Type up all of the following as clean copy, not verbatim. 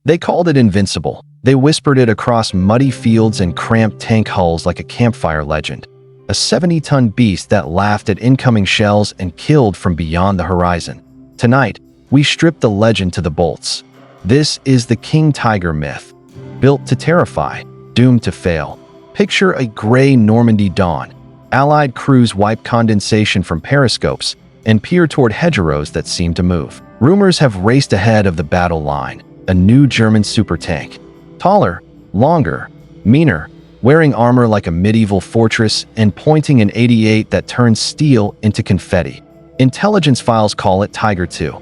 They called it invincible. They whispered it across muddy fields and cramped tank hulls like a campfire legend. A 70-ton beast that laughed at incoming shells and killed from beyond the horizon. Tonight, we strip the legend to the bolts. This is the King Tiger myth. Built to terrify, doomed to fail. Picture a gray Normandy dawn. Allied crews wipe condensation from periscopes and peer toward hedgerows that seem to move. Rumors have raced ahead of the battle line. A new German super tank. Taller, longer, meaner, wearing armor like a medieval fortress and pointing an 88 that turns steel into confetti. Intelligence files call it Tiger II.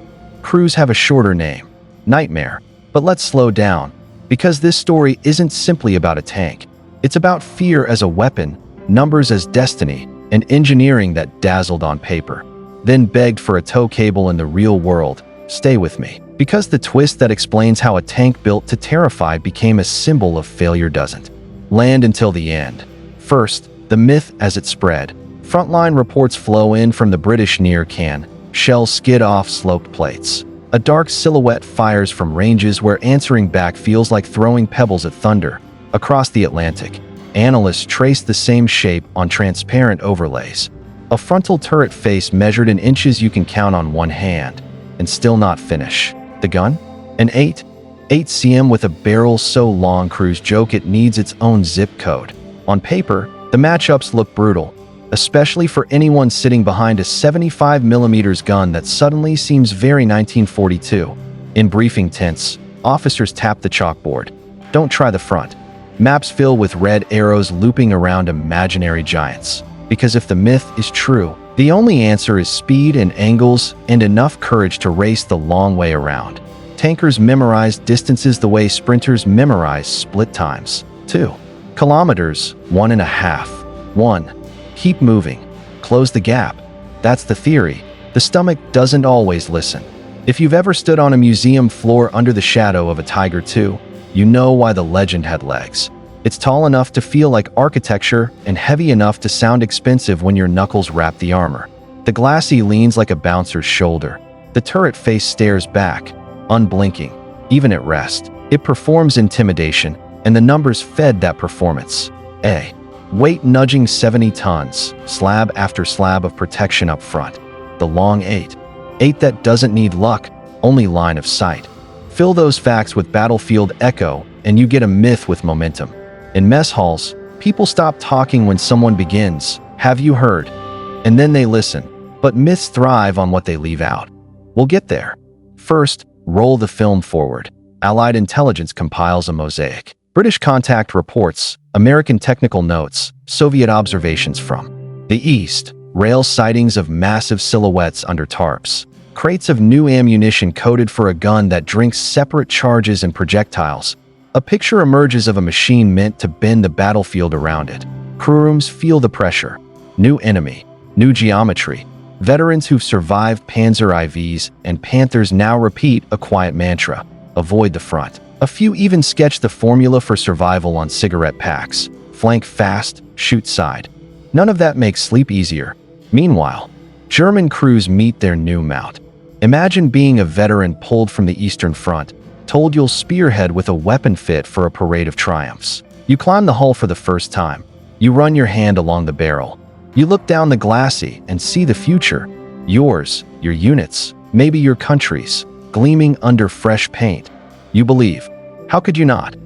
Crews have a shorter name, Nightmare. But let's slow down, because this story isn't simply about a tank. It's about fear as a weapon, numbers as destiny, and engineering that dazzled on paper, then begged for a tow cable in the real world. Stay with me, because the twist that explains how a tank built to terrify became a symbol of failure doesn't land until the end. First, the myth as it spread. Frontline reports flow in from the British near Cannes. Shells skid off sloped plates. A dark silhouette fires from ranges where answering back feels like throwing pebbles at thunder. Across the Atlantic, analysts trace the same shape on transparent overlays. A frontal turret face measured in inches you can count on one hand, and still not finish. The gun? An 8 cm with a barrel so long crews joke it needs its own zip code. On paper, the matchups look brutal, especially for anyone sitting behind a 75mm gun that suddenly seems very 1942. In briefing tents, officers tap the chalkboard. Don't try the front. Maps fill with red arrows looping around imaginary giants. Because if the myth is true, the only answer is speed and angles and enough courage to race the long way around. Tankers memorize distances the way sprinters memorize split times. 2 kilometers, 1.5. 1. Keep moving. Close the gap. That's the theory. The stomach doesn't always listen. If you've ever stood on a museum floor under the shadow of a Tiger II, you know why the legend had legs. It's tall enough to feel like architecture and heavy enough to sound expensive when your knuckles wrap the armor. The glacis leans like a bouncer's shoulder. The turret face stares back, unblinking, even at rest. It performs intimidation, and the numbers fed that performance. Weight nudging 70 tons, slab after slab of protection up front. The long 8 that doesn't need luck, only line of sight. Fill those facts with battlefield echo, and you get a myth with momentum. In mess halls, people stop talking when someone begins, "Have you heard?" And then they listen. But myths thrive on what they leave out. We'll get there. First, roll the film forward. Allied intelligence compiles a mosaic. British contact reports, American technical notes, Soviet observations from the east, rail sightings of massive silhouettes under tarps, crates of new ammunition coded for a gun that drinks separate charges and projectiles. A picture emerges of a machine meant to bend the battlefield around it. Crewrooms feel the pressure. New enemy, new geometry. Veterans who've survived Panzer IVs and Panthers now repeat a quiet mantra: avoid the front. A few even sketch the formula for survival on cigarette packs: flank fast, shoot side. None of that makes sleep easier. Meanwhile, German crews meet their new mount. Imagine being a veteran pulled from the Eastern Front, told you'll spearhead with a weapon fit for a parade of triumphs. You climb the hull for the first time. You run your hand along the barrel. You look down the glacis and see the future. Yours, your units, maybe your country's, gleaming under fresh paint. You believe. How could you not?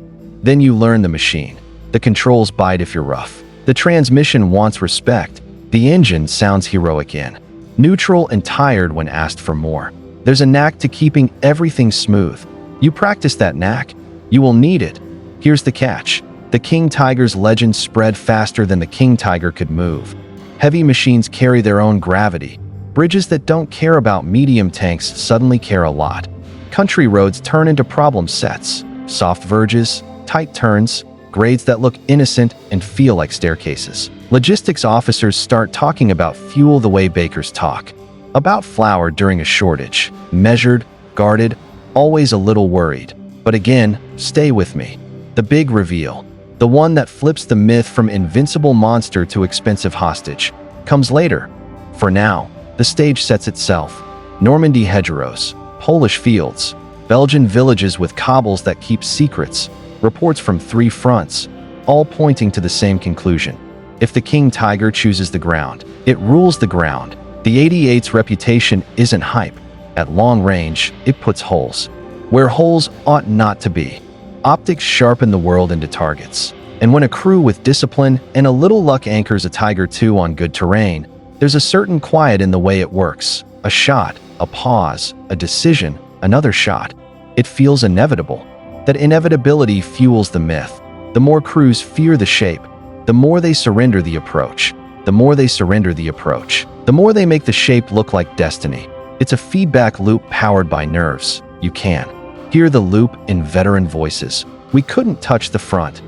Then you learn the machine. The controls bite if you're rough. The transmission wants respect. The engine sounds heroic in neutral and tired when asked for more. There's a knack to keeping everything smooth. You practice that knack. You will need it. Here's the catch. The King Tiger's legend spread faster than the King Tiger could move. Heavy machines carry their own gravity. Bridges that don't care about medium tanks suddenly care a lot. Country roads turn into problem sets. Soft verges, tight turns, grades that look innocent and feel like staircases. Logistics officers start talking about fuel the way bakers talk. About flour during a shortage. Measured, guarded, always a little worried. But again, stay with me. The big reveal, the one that flips the myth from invincible monster to expensive hostage, comes later. For now, the stage sets itself. Normandy hedgerows, Polish fields, Belgian villages with cobbles that keep secrets, reports from 3 fronts, all pointing to the same conclusion. If the king tiger chooses the ground, it rules the ground. The 88's reputation isn't hype. At long range, it puts holes where holes ought not to be. Optics sharpen the world into targets. And when a crew with discipline and a little luck anchors a Tiger II on good terrain, there's a certain quiet in the way it works. A shot, a pause, a decision, another shot. It feels inevitable. That inevitability fuels the myth. The more crews fear the shape, the more they surrender the approach. The more they surrender the approach, the more they make the shape look like destiny. It's a feedback loop powered by nerves. You can hear the loop in veteran voices. We couldn't touch the front.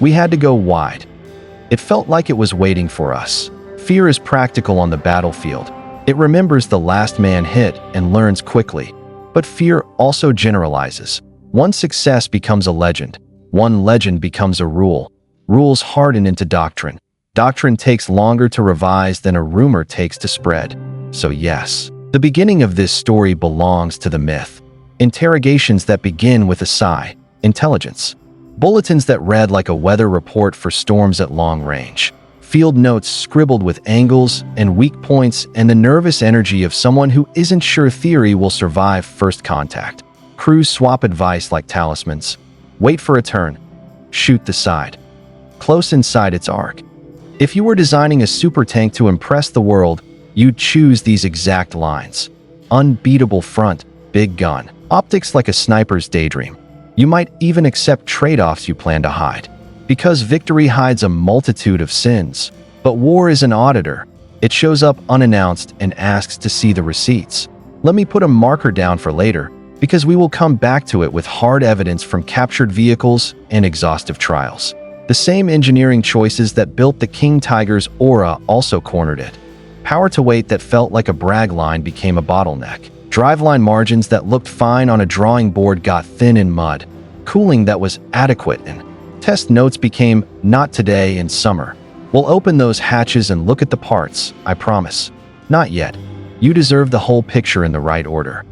We had to go wide. It felt like it was waiting for us. Fear is practical on the battlefield. It remembers the last man hit and learns quickly. But fear also generalizes. One success becomes a legend. One legend becomes a rule. Rules harden into doctrine. Doctrine takes longer to revise than a rumor takes to spread. So yes, the beginning of this story belongs to the myth. Interrogations that begin with a sigh. Intelligence. Bulletins that read like a weather report for storms at long range. Field notes scribbled with angles and weak points and the nervous energy of someone who isn't sure theory will survive first contact. Crews swap advice like talismans. Wait for a turn. Shoot the side. Close inside its arc. If you were designing a super tank to impress the world, you'd choose these exact lines. Unbeatable front, big gun. Optics like a sniper's daydream. You might even accept trade-offs you plan to hide. Because victory hides a multitude of sins. But war is an auditor. It shows up unannounced and asks to see the receipts. Let me put a marker down for later, because we will come back to it with hard evidence from captured vehicles and exhaustive trials. The same engineering choices that built the King Tiger's aura also cornered it. Power to weight that felt like a brag line became a bottleneck. Driveline margins that looked fine on a drawing board got thin in mud. Cooling that was adequate and test notes became not today in summer. We'll open those hatches and look at the parts, I promise. Not yet. You deserve the whole picture in the right order.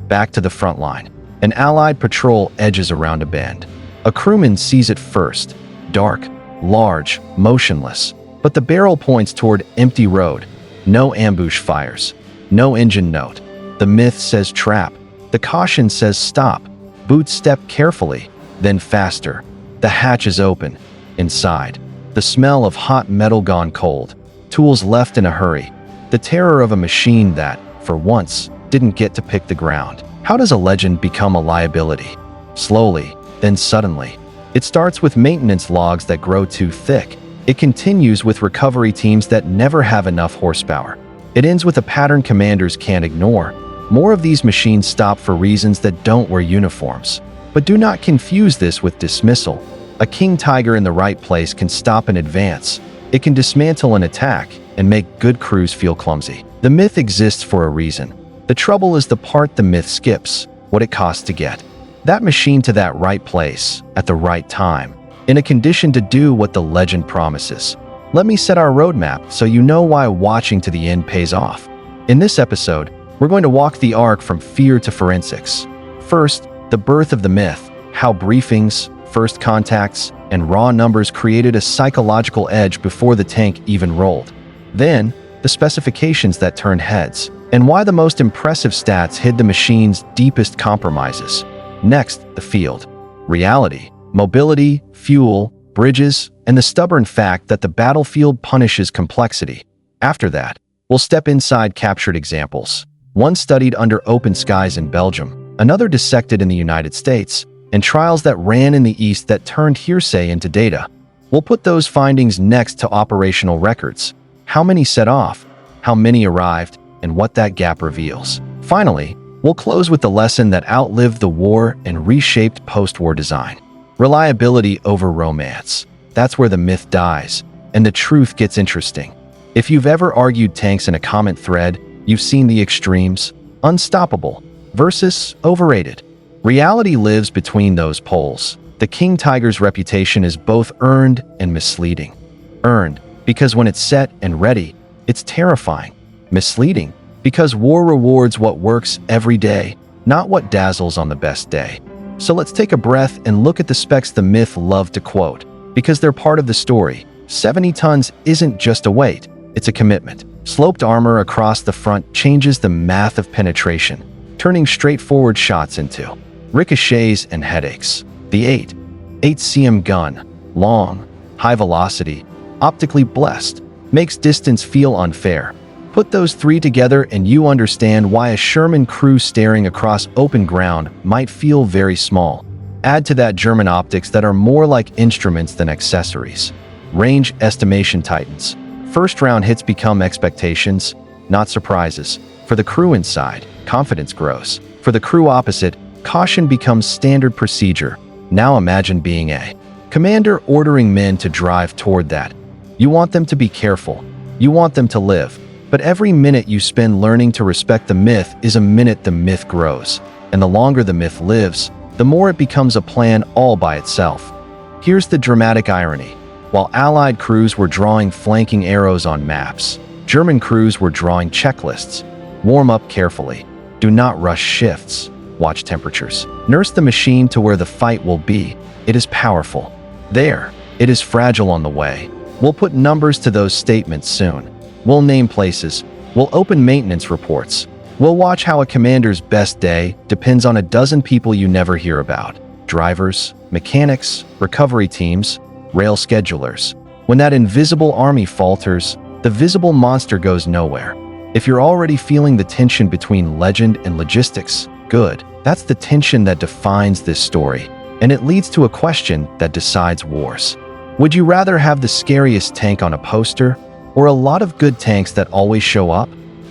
Back to the front line. An Allied patrol edges around a bend. A crewman sees it first. Dark, large, motionless. But the barrel points toward empty road. No ambush fires. No engine note. The myth says trap. The caution says stop. Boots step carefully, then faster. The hatch is open. Inside, the smell of hot metal gone cold. Tools left in a hurry. The terror of a machine that, for once, didn't get to pick the ground. How does a legend become a liability? Slowly, then suddenly. It starts with maintenance logs that grow too thick. It continues with recovery teams that never have enough horsepower. It ends with a pattern commanders can't ignore. More of these machines stop for reasons that don't wear uniforms. But do not confuse this with dismissal. A King Tiger in the right place can stop and advance. It can dismantle an attack and make good crews feel clumsy. The myth exists for a reason. The trouble is the part the myth skips, what it costs to get that machine to that right place at the right time, in a condition to do what the legend promises. Let me set our roadmap so you know why watching to the end pays off. In this episode, we're going to walk the arc from fear to forensics. First, the birth of the myth, how briefings, first contacts, and raw numbers created a psychological edge before the tank even rolled. Then, the specifications that turned heads, and why the most impressive stats hid the machine's deepest compromises. Next, the field. Reality, mobility, fuel, bridges, and the stubborn fact that the battlefield punishes complexity. After that, we'll step inside captured examples. One studied under open skies in Belgium, another dissected in the United States, and trials that ran in the East that turned hearsay into data. We'll put those findings next to operational records. How many set off, how many arrived, and what that gap reveals. Finally, we'll close with the lesson that outlived the war and reshaped post-war design. Reliability over romance. That's where the myth dies, and the truth gets interesting. If you've ever argued tanks in a comment thread, you've seen the extremes, unstoppable versus overrated. Reality lives between those poles. The King Tiger's reputation is both earned and misleading. Earned, because when it's set and ready, it's terrifying. Misleading, because war rewards what works every day, not what dazzles on the best day. So let's take a breath and look at the specs the myth loved to quote, because they're part of the story. 70 tons isn't just a weight, it's a commitment. Sloped armor across the front changes the math of penetration, turning straightforward shots into ricochets and headaches. The 8 cm gun, long, high velocity, optically blessed, makes distance feel unfair. Put those three together and you understand why a Sherman crew staring across open ground might feel very small. Add to that German optics that are more like instruments than accessories. Range estimation tightens. First-round hits become expectations, not surprises. For the crew inside, confidence grows. For the crew opposite, caution becomes standard procedure. Now imagine being a commander ordering men to drive toward that. You want them to be careful. You want them to live. But every minute you spend learning to respect the myth is a minute the myth grows. And the longer the myth lives, the more it becomes a plan all by itself. Here's the dramatic irony. While Allied crews were drawing flanking arrows on maps, German crews were drawing checklists. Warm up carefully. Do not rush shifts. Watch temperatures. Nurse the machine to where the fight will be. It is powerful. There. It is fragile on the way. We'll put numbers to those statements soon. We'll name places. We'll open maintenance reports. We'll watch how a commander's best day depends on a dozen people you never hear about. Drivers, mechanics, recovery teams, rail schedulers. When that invisible army falters, the visible monster goes nowhere. If you're already feeling the tension between legend and logistics, good. That's the tension that defines this story, and it leads to a question that decides wars. Would you rather have the scariest tank on a poster, or a lot of good tanks that always show up?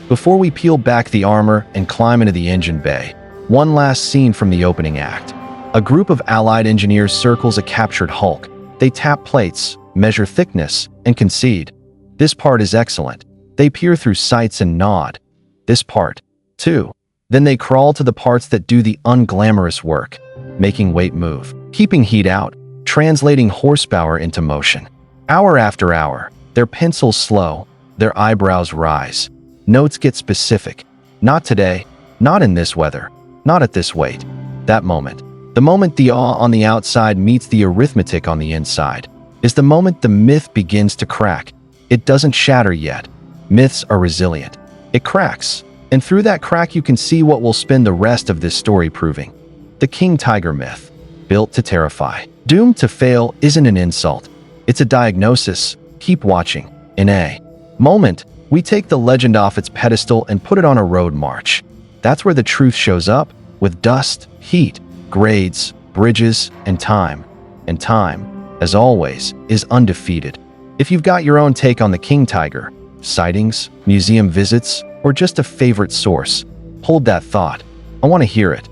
Before we peel back the armor and climb into the engine bay, one last scene from the opening act. A group of Allied engineers circles a captured Hulk. They tap plates, measure thickness, and concede. This part is excellent. They peer through sights and nod. This part, too. Then they crawl to the parts that do the unglamorous work, making weight move, keeping heat out, translating horsepower into motion. Hour after hour, their pencils slow, their eyebrows rise. Notes get specific. Not today, not in this weather, not at this weight. That moment. The moment the awe on the outside meets the arithmetic on the inside is the moment the myth begins to crack. It doesn't shatter yet. Myths are resilient. It cracks, and through that crack you can see what we'll spend the rest of this story proving. The King Tiger myth, built to terrify. Doomed to fail isn't an insult. It's a diagnosis. Keep watching. In a moment, we take the legend off its pedestal and put it on a road march. That's where the truth shows up, with dust, heat, grades, bridges, and time. And time, as always, is undefeated. If you've got your own take on the King Tiger, sightings, museum visits, or just a favorite source, hold that thought. I want to hear it.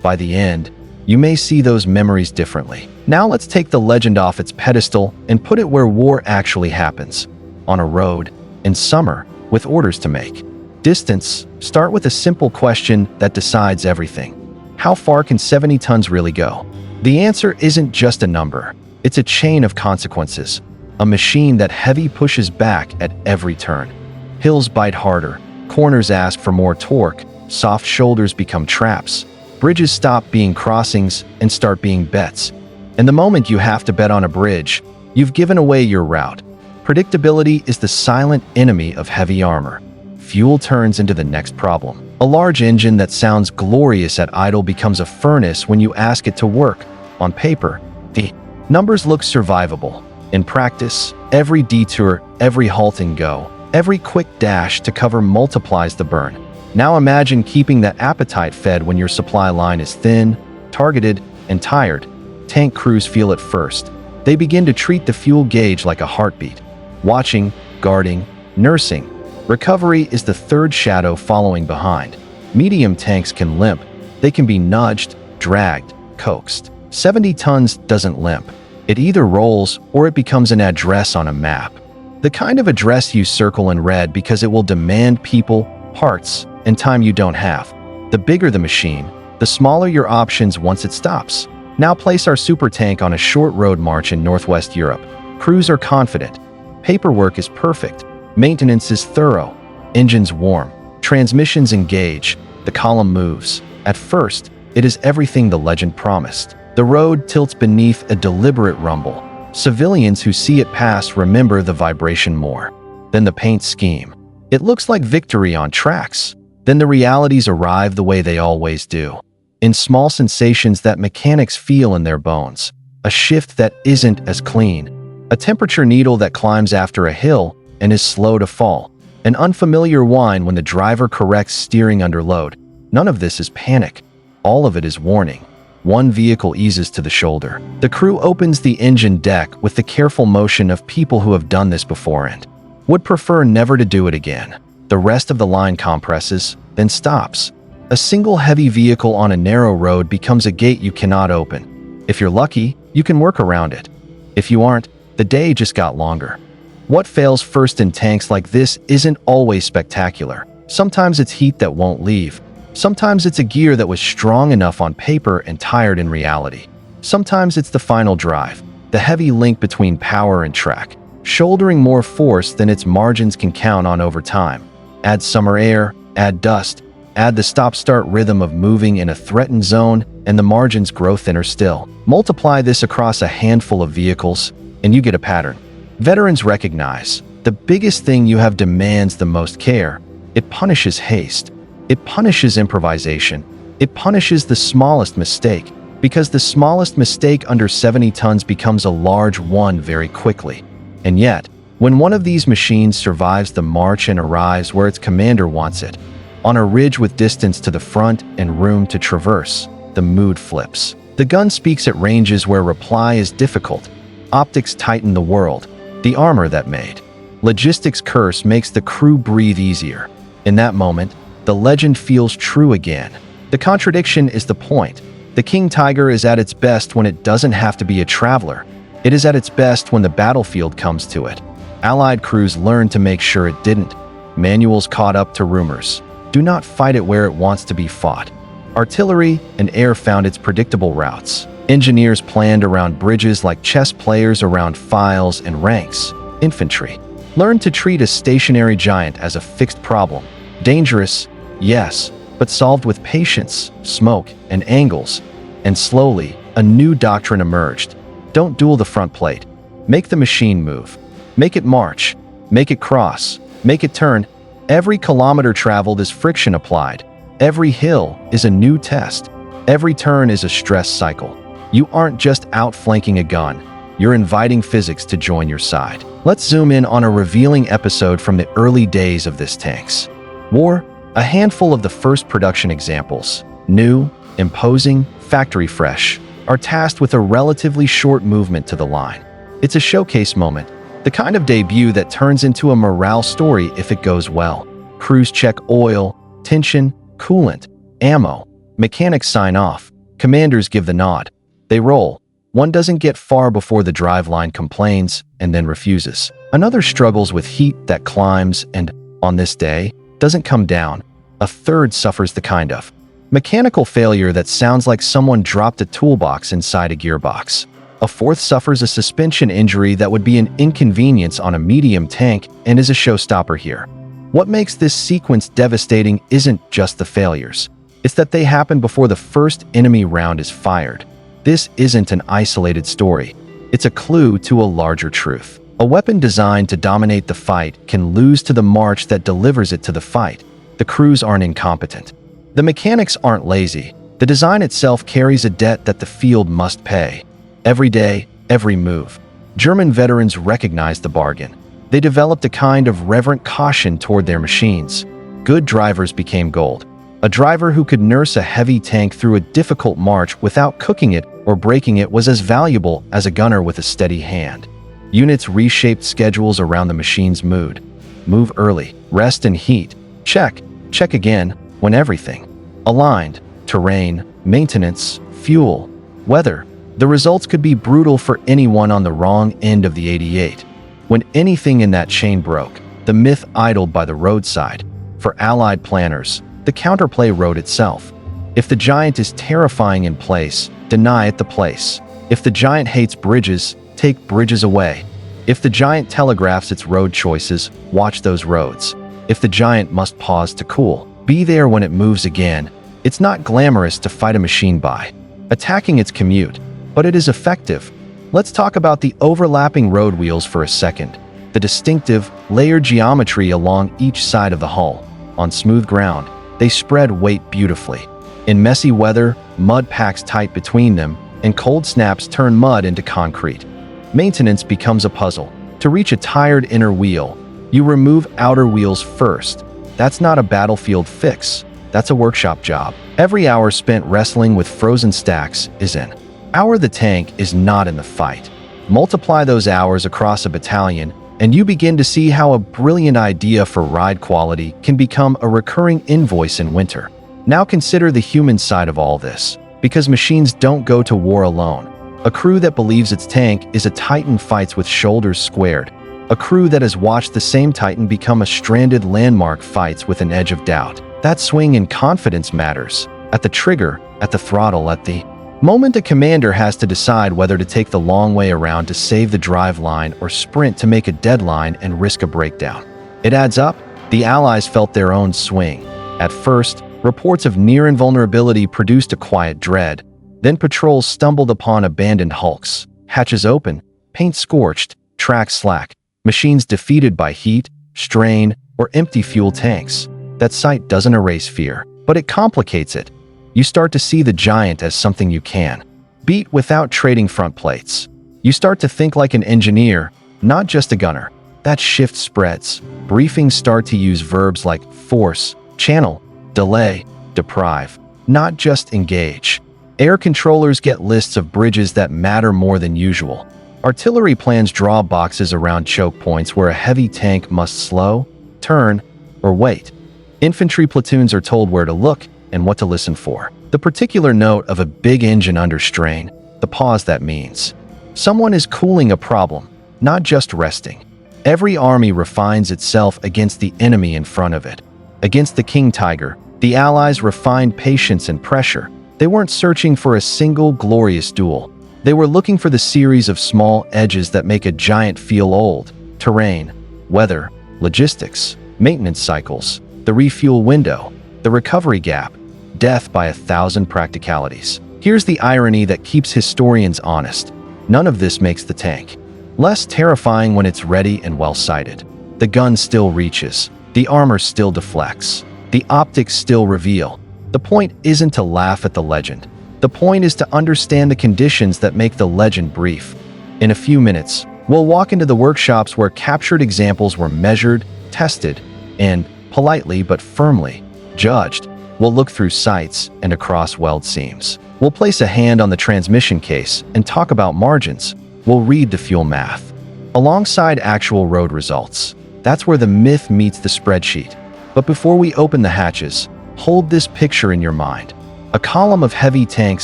By the end, you may see those memories differently. Now let's take the legend off its pedestal and put it where war actually happens. On a road, in summer, with orders to make. Distance, start with a simple question that decides everything. How far can 70 tons really go? The answer isn't just a number. It's a chain of consequences. A machine that heavy pushes back at every turn. Hills bite harder. Corners ask for more torque. Soft shoulders become traps. Bridges stop being crossings and start being bets. And the moment you have to bet on a bridge, you've given away your route. Predictability is the silent enemy of heavy armor. Fuel turns into the next problem. A large engine that sounds glorious at idle becomes a furnace when you ask it to work. On paper, the numbers look survivable. In practice, every detour, every halt and go, every quick dash to cover multiplies the burn. Now imagine keeping that appetite fed when your supply line is thin, targeted, and tired. Tank crews feel it first. They begin to treat the fuel gauge like a heartbeat. Watching, guarding, nursing. Recovery is the third shadow following behind. Medium tanks can limp. They can be nudged, dragged, coaxed. 70 tons doesn't limp. It either rolls or it becomes an address on a map. The kind of address you circle in red because it will demand people, parts, and time you don't have. The bigger the machine, the smaller your options once it stops. Now place our super tank on a short road march in Northwest Europe. Crews are confident. Paperwork is perfect. Maintenance is thorough. Engines warm. Transmissions engage. The column moves. At first, it is everything the legend promised. The road tilts beneath a deliberate rumble. Civilians who see it pass remember the vibration more. Then the paint scheme. It looks like victory on tracks. Then the realities arrive the way they always do. In small sensations that mechanics feel in their bones. A shift that isn't as clean. A temperature needle that climbs after a hill and is slow to fall. An unfamiliar whine when the driver corrects steering under load. None of this is panic. All of it is warning. One vehicle eases to the shoulder. The crew opens the engine deck with the careful motion of people who have done this before and would prefer never to do it again. The rest of the line compresses, then stops. A single heavy vehicle on a narrow road becomes a gate you cannot open. If you're lucky, you can work around it. If you aren't, the day just got longer. What fails first in tanks like this isn't always spectacular. Sometimes it's heat that won't leave. Sometimes it's a gear that was strong enough on paper and tired in reality. Sometimes it's the final drive, the heavy link between power and track, shouldering more force than its margins can count on over time. Add summer air, add dust, add the stop-start rhythm of moving in a threatened zone, and the margins grow thinner still. Multiply this across a handful of vehicles, and you get a pattern. Veterans recognize the biggest thing you have demands the most care. It punishes haste. It punishes improvisation. It punishes the smallest mistake, because the smallest mistake under 70 tons becomes a large one very quickly. And yet, when one of these machines survives the march and arrives where its commander wants it, on a ridge with distance to the front and room to traverse, the mood flips. The gun speaks at ranges where reply is difficult. Optics tighten the world, the armor that made. Logistics curse makes the crew breathe easier. In that moment, the legend feels true again. The contradiction is the point. The King Tiger is at its best when it doesn't have to be a traveler. It is at its best when the battlefield comes to it. Allied crews learned to make sure it didn't. Manuals caught up to rumors. Do not fight it where it wants to be fought. Artillery and air found its predictable routes. Engineers planned around bridges like chess players around files and ranks. Infantry learned to treat a stationary giant as a fixed problem. Dangerous, yes, but solved with patience, smoke, and angles. And slowly, a new doctrine emerged. Don't duel the front plate. Make the machine move. Make it march. Make it cross. Make it turn. Every kilometer traveled is friction applied. Every hill is a new test. Every turn is a stress cycle. You aren't just outflanking a gun. You're inviting physics to join your side. Let's zoom in on a revealing episode from the early days of this tank's war. A handful of the first production examples, new, imposing, factory fresh, are tasked with a relatively short movement to the line. It's a showcase moment, the kind of debut that turns into a morale story if it goes well. Crews check oil, tension, coolant, ammo. Mechanics sign off. Commanders give the nod. They roll. One doesn't get far before the driveline complains and then refuses. Another struggles with heat that climbs and, on this day, doesn't come down. A third suffers the kind of mechanical failure that sounds like someone dropped a toolbox inside a gearbox. A fourth suffers a suspension injury that would be an inconvenience on a medium tank and is a showstopper here. What makes this sequence devastating isn't just the failures. It's that they happen before the first enemy round is fired. This isn't an isolated story. It's a clue to a larger truth. A weapon designed to dominate the fight can lose to the march that delivers it to the fight. The crews aren't incompetent. The mechanics aren't lazy. The design itself carries a debt that the field must pay. Every day, every move. German veterans recognized the bargain. They developed a kind of reverent caution toward their machines. Good drivers became gold. A driver who could nurse a heavy tank through a difficult march without cooking it or breaking it was as valuable as a gunner with a steady hand. Units reshaped schedules around the machine's mood. Move early, rest and heat. Check, check again, when everything aligned. Terrain, maintenance, fuel, weather. The results could be brutal for anyone on the wrong end of the 88. When anything in that chain broke, the myth idled by the roadside. For Allied planners, the counterplay wrote itself. If the giant is terrifying in place, deny it the place. If the giant hates bridges, take bridges away. If the giant telegraphs its road choices, watch those roads. If the giant must pause to cool, be there when it moves again. It's not glamorous to fight a machine by attacking its commute, but it is effective. Let's talk about the overlapping road wheels for a second. The distinctive, layered geometry along each side of the hull. On smooth ground, they spread weight beautifully. In messy weather, mud packs tight between them, and cold snaps turn mud into concrete. Maintenance becomes a puzzle. To reach a tired inner wheel, you remove outer wheels first. That's not a battlefield fix. That's a workshop job. Every hour spent wrestling with frozen stacks is an hour the tank is not in the fight. Multiply those hours across a battalion, and you begin to see how a brilliant idea for ride quality can become a recurring invoice in winter. Now consider the human side of all this, because machines don't go to war alone. A crew that believes its tank is a Titan fights with shoulders squared. A crew that has watched the same Titan become a stranded landmark fights with an edge of doubt. That swing in confidence matters. At the trigger, at the throttle, at the moment a commander has to decide whether to take the long way around to save the drive line or sprint to make a deadline and risk a breakdown. It adds up. The Allies felt their own swing. At first, reports of near invulnerability produced a quiet dread. Then patrols stumbled upon abandoned hulks, hatches open, paint scorched, tracks slack, machines defeated by heat, strain, or empty fuel tanks. That sight doesn't erase fear, but it complicates it. You start to see the giant as something you can beat without trading front plates. You start to think like an engineer, not just a gunner. That shift spreads. Briefings start to use verbs like force, channel, delay, deprive, not just engage. Air controllers get lists of bridges that matter more than usual. Artillery plans draw boxes around choke points where a heavy tank must slow, turn, or wait. Infantry platoons are told where to look and what to listen for. The particular note of a big engine under strain, the pause that means. Someone is cooling a problem, not just resting. Every army refines itself against the enemy in front of it. Against the King Tiger, the Allies refined patience and pressure. They weren't searching for a single glorious duel. They were looking for the series of small edges that make a giant feel old. Terrain, weather, logistics, maintenance cycles, the refuel window, the recovery gap, death by 1,000 practicalities. Here's the irony that keeps historians honest. None of this makes the tank less terrifying when it's ready and well-sighted. The gun still reaches. The armor still deflects. The optics still reveal. The point isn't to laugh at the legend. The point is to understand the conditions that make the legend brief. In a few minutes, we'll walk into the workshops where captured examples were measured, tested, and, politely but firmly, judged. We'll look through sights and across weld seams. We'll place a hand on the transmission case and talk about margins. We'll read the fuel math alongside actual road results. That's where the myth meets the spreadsheet. But before we open the hatches, hold this picture in your mind. A column of heavy tanks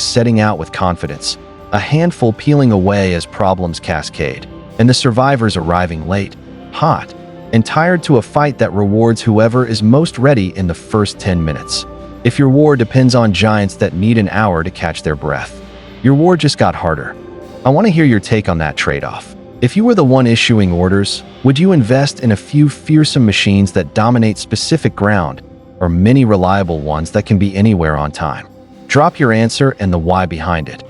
setting out with confidence, a handful peeling away as problems cascade, and the survivors arriving late, hot, and tired to a fight that rewards whoever is most ready in the first 10 minutes. If your war depends on giants that need an hour to catch their breath, your war just got harder. I want to hear your take on that trade-off. If you were the one issuing orders, would you invest in a few fearsome machines that dominate specific ground, or many reliable ones that can be anywhere on time? Drop your answer and the why behind it.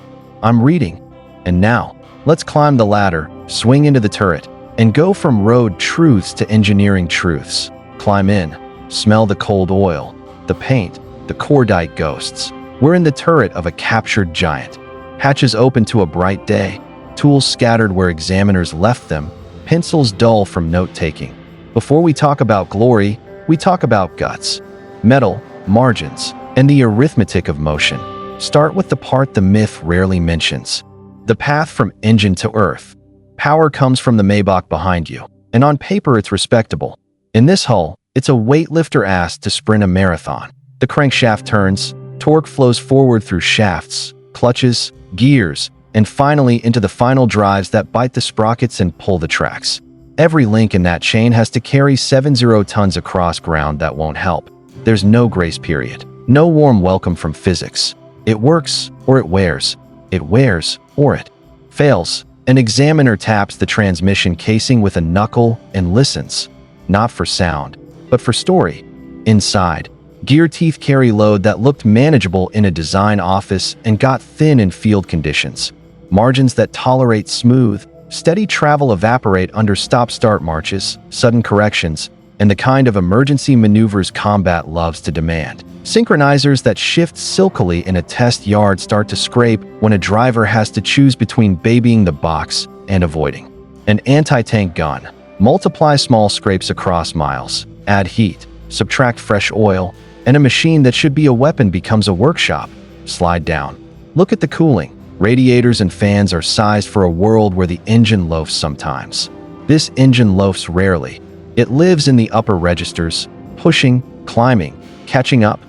I'm reading. And now, let's climb the ladder, swing into the turret, and go from road truths to engineering truths. Climb in, smell the cold oil, the paint, the cordite ghosts. We're in the turret of a captured giant. Hatches open to a bright day, tools scattered where examiners left them, pencils dull from note-taking. Before we talk about glory, we talk about guts, metal, margins, and the arithmetic of motion. Start with the part the myth rarely mentions. The path from engine to earth. Power comes from the Maybach behind you, and on paper it's respectable. In this hull, it's a weightlifter asked to sprint a marathon. The crankshaft turns, torque flows forward through shafts, clutches, gears, and finally into the final drives that bite the sprockets and pull the tracks. Every link in that chain has to carry 70 tons across ground that won't help. There's no grace period, no warm welcome from physics. It works or it wears. It wears or it fails. An examiner taps the transmission casing with a knuckle and listens, not for sound, but for story. Inside, Gear teeth carry load that looked manageable in a design office and got thin in field conditions. Margins that tolerate smooth, steady travel evaporate under stop-start marches, sudden corrections, and the kind of emergency maneuvers combat loves to demand. Synchronizers that shift silkily in a test yard start to scrape when a driver has to choose between babying the box and avoiding. An anti-tank gun. Multiply small scrapes across miles, add heat, subtract fresh oil, and a machine that should be a weapon becomes a workshop. Slide down. Look at the cooling. Radiators and fans are sized for a world where the engine loafs sometimes. This engine loafs rarely. It lives in the upper registers, pushing, climbing, catching up.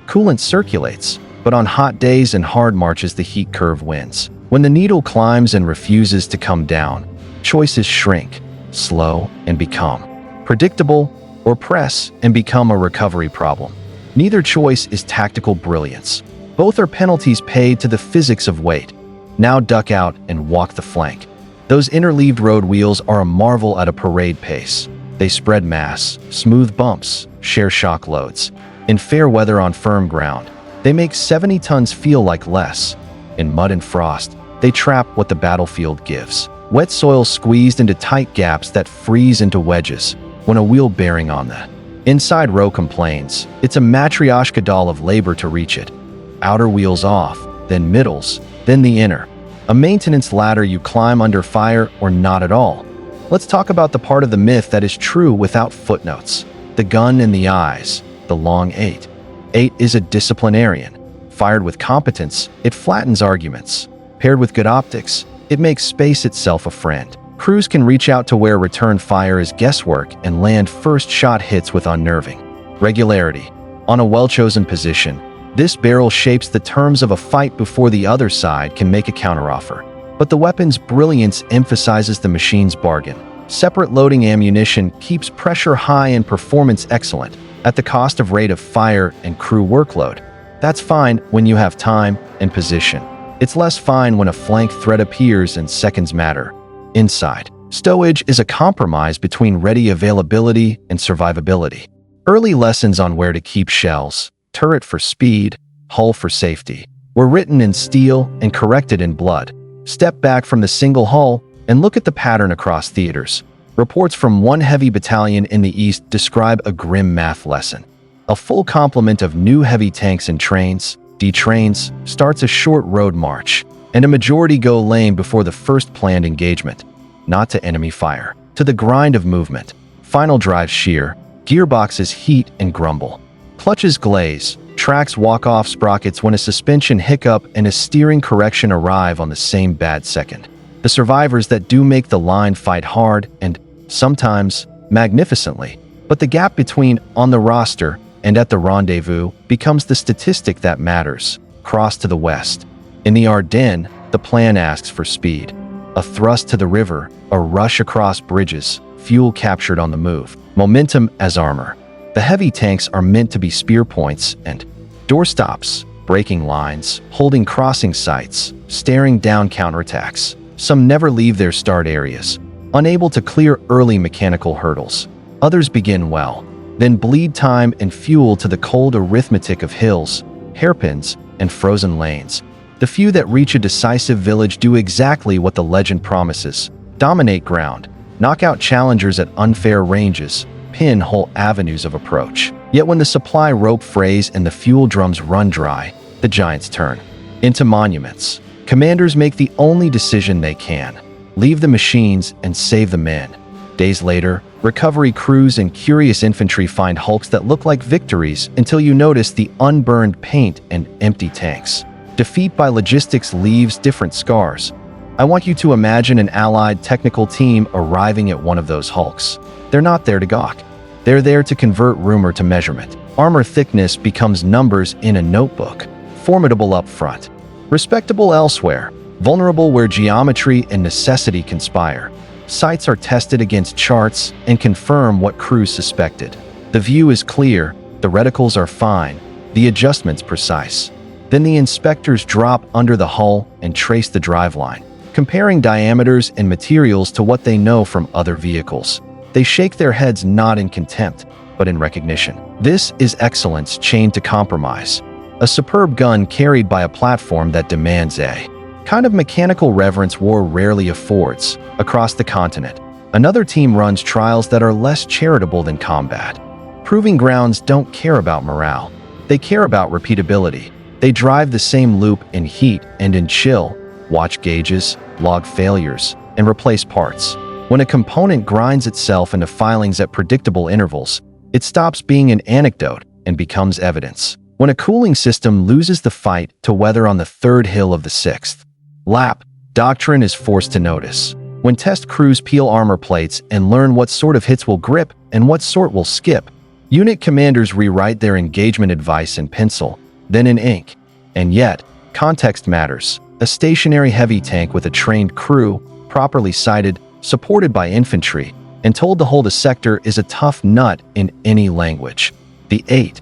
Coolant circulates, but on hot days and hard marches the heat curve wins. When the needle climbs and refuses to come down, choices shrink, slow, and become predictable, or press and become a recovery problem. Neither choice is tactical brilliance. Both are penalties paid to the physics of weight. Now duck out and walk the flank. Those interleaved road wheels are a marvel at a parade pace. They spread mass, smooth bumps, share shock loads. In fair weather on firm ground, they make 70 tons feel like less. In mud and frost, they trap what the battlefield gives. Wet soil squeezed into tight gaps that freeze into wedges when a wheel bearing on the inside row complains. It's a matryoshka doll of labor to reach it. Outer wheels off, then middles, then the inner. A maintenance ladder you climb under fire or not at all. Let's talk about the part of the myth that is true without footnotes. The gun in the eyes, the long 8. 8 is a disciplinarian. Fired with competence, it flattens arguments. Paired with good optics, it makes space itself a friend. Crews can reach out to where return fire is guesswork and land first shot hits with unnerving regularity. On a well-chosen position, this barrel shapes the terms of a fight before the other side can make a counteroffer. But the weapon's brilliance emphasizes the machine's bargain. Separate loading ammunition keeps pressure high and performance excellent, at the cost of rate of fire and crew workload. That's fine when you have time and position. It's less fine when a flank threat appears and seconds matter. Inside, stowage is a compromise between ready availability and survivability. Early lessons on where to keep shells, turret for speed, hull for safety, were written in steel and corrected in blood. Step back from the single hull and look at the pattern across theaters. Reports from one heavy battalion in the east describe a grim math lesson. A full complement of new heavy tanks and trains, D-trains, starts a short road march, and a majority go lame before the first planned engagement. Not to enemy fire, to the grind of movement. Final drives shear, gearboxes heat and grumble. Clutches glaze, tracks walk off sprockets when a suspension hiccup and a steering correction arrive on the same bad second. The survivors that do make the line fight hard and, sometimes, magnificently. But the gap between on the roster and at the rendezvous becomes the statistic that matters. Cross to the west. In the Ardennes, the plan asks for speed. A thrust to the river, a rush across bridges, fuel captured on the move. Momentum as armor. The heavy tanks are meant to be spear points and doorstops, breaking lines, holding crossing sites, staring down counterattacks. Some never leave their start areas, unable to clear early mechanical hurdles. Others begin well, then bleed time and fuel to the cold arithmetic of hills, hairpins, and frozen lanes. The few that reach a decisive village do exactly what the legend promises: dominate ground, knock out challengers at unfair ranges, pin whole avenues of approach. Yet when the supply rope frays and the fuel drums run dry, the giants turn into monuments. Commanders make the only decision they can: leave the machines and save the men. Days later, recovery crews and curious infantry find hulks that look like victories until you notice the unburned paint and empty tanks. Defeat by logistics leaves different scars. I want you to imagine an allied technical team arriving at one of those hulks. They're not there to gawk. They're there to convert rumor to measurement. Armor thickness becomes numbers in a notebook. Formidable up front, respectable elsewhere, vulnerable where geometry and necessity conspire. Sights are tested against charts and confirm what crews suspected. The view is clear, the reticles are fine, the adjustments precise. Then the inspectors drop under the hull and trace the driveline, comparing diameters and materials to what they know from other vehicles. They shake their heads not in contempt, but in recognition. This is excellence chained to compromise. A superb gun carried by a platform that demands a kind of mechanical reverence war rarely affords across the continent. Another team runs trials that are less charitable than combat. Proving grounds don't care about morale. They care about repeatability. They drive the same loop in heat and in chill, watch gauges, log failures, and replace parts. When a component grinds itself into filings at predictable intervals, it stops being an anecdote and becomes evidence. When a cooling system loses the fight to weather on the third hill of the sixth lap, doctrine is forced to notice. When test crews peel armor plates and learn what sort of hits will grip and what sort will skip, unit commanders rewrite their engagement advice in pencil, then in ink. And yet, context matters. A stationary heavy tank with a trained crew, properly sighted, supported by infantry, and told to hold a sector is a tough nut in any language. The 8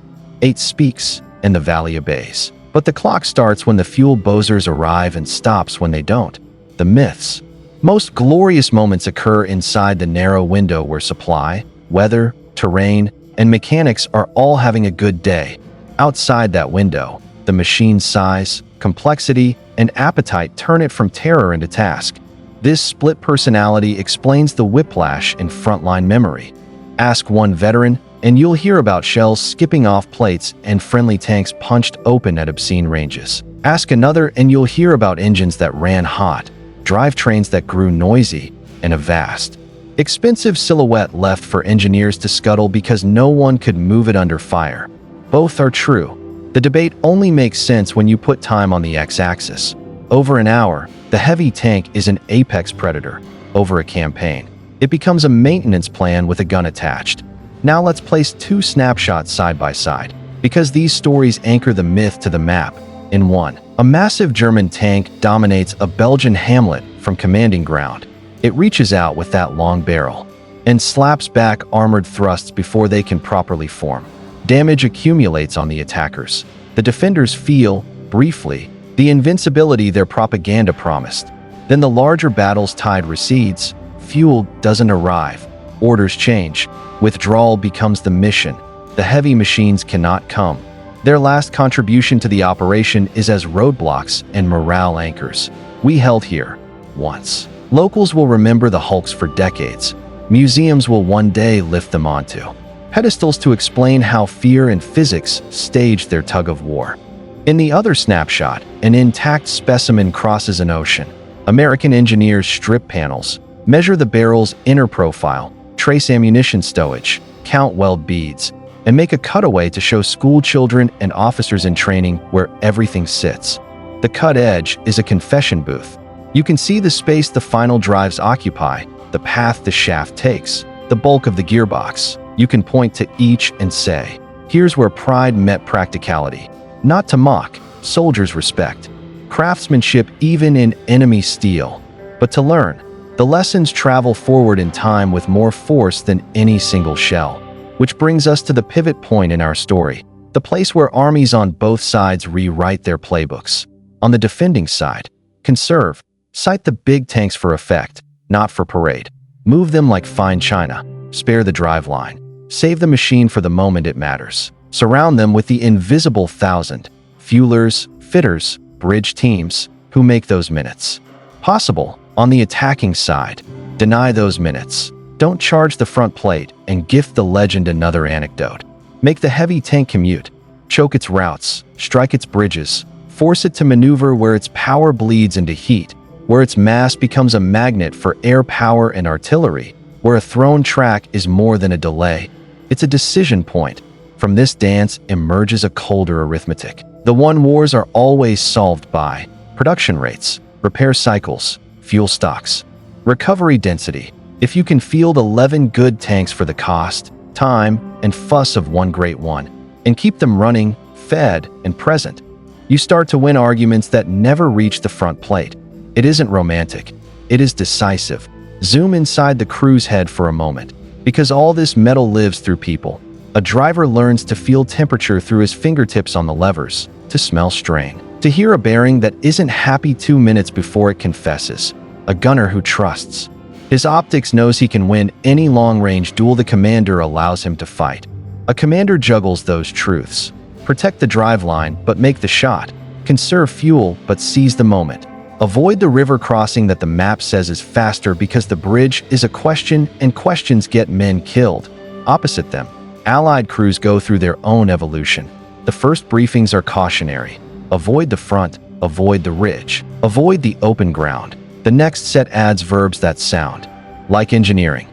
speaks, and the valley obeys. But the clock starts when the fuel bozers arrive and stops when they don't. The myths. Most glorious moments occur inside the narrow window where supply, weather, terrain, and mechanics are all having a good day. Outside that window, the machine's size, complexity, and appetite turn it from terror into task. This split personality explains the whiplash in frontline memory. Ask one veteran, and you'll hear about shells skipping off plates and friendly tanks punched open at obscene ranges. Ask another, and you'll hear about engines that ran hot, drivetrains that grew noisy, and a vast, expensive silhouette left for engineers to scuttle because no one could move it under fire. Both are true. The debate only makes sense when you put time on the x-axis. Over an hour, the heavy tank is an apex predator. Over a campaign, it becomes a maintenance plan with a gun attached. Now let's place two snapshots side by side, because these stories anchor the myth to the map. In one, a massive German tank dominates a Belgian hamlet from commanding ground. It reaches out with that long barrel and slaps back armored thrusts before they can properly form. Damage accumulates on the attackers. The defenders feel, briefly, the invincibility their propaganda promised. Then the larger battle's tide recedes, fuel doesn't arrive, orders change, withdrawal becomes the mission. The heavy machines cannot come. Their last contribution to the operation is as roadblocks and morale anchors. We held here, once. Locals will remember the hulks for decades. Museums will one day lift them onto pedestals to explain how fear and physics staged their tug of war. In the other snapshot, an intact specimen crosses an ocean. American engineers strip panels, measure the barrel's inner profile, trace ammunition stowage, count weld beads, and make a cutaway to show school children and officers in training where everything sits. The cut edge is a confession booth. You can see the space the final drives occupy, the path the shaft takes, the bulk of the gearbox. You can point to each and say, here's where pride met practicality. Not to mock, soldiers respect craftsmanship even in enemy steel, but to learn. The lessons travel forward in time with more force than any single shell. Which brings us to the pivot point in our story, the place where armies on both sides rewrite their playbooks. On the defending side, conserve, cite the big tanks for effect, not for parade. Move them like fine china, spare the driveline, save the machine for the moment it matters. Surround them with the invisible 1,000, fuelers, fitters, bridge teams, who make those minutes possible. On the attacking side, deny those minutes. Don't charge the front plate and gift the legend another anecdote. Make the heavy tank commute, choke its routes, strike its bridges, force it to maneuver where its power bleeds into heat, where its mass becomes a magnet for air power and artillery, where a thrown track is more than a delay. It's a decision point. From this dance emerges a colder arithmetic. The one wars are always solved by production rates, repair cycles, fuel stocks, recovery density. If you can field 11 good tanks for the cost, time, and fuss of one great one, and keep them running, fed, and present, you start to win arguments that never reach the front plate. It isn't romantic. It is decisive. Zoom inside the crew's head for a moment, because all this metal lives through people. A driver learns to feel temperature through his fingertips on the levers, to smell strain, to hear a bearing that isn't happy 2 minutes before it confesses. A gunner who trusts his optics knows he can win any long-range duel the commander allows him to fight. A commander juggles those truths. Protect the driveline, but make the shot. Conserve fuel, but seize the moment. Avoid the river crossing that the map says is faster because the bridge is a question and questions get men killed. Opposite them, Allied crews go through their own evolution. The first briefings are cautionary. Avoid the front, avoid the ridge, avoid the open ground. The next set adds verbs that sound like engineering.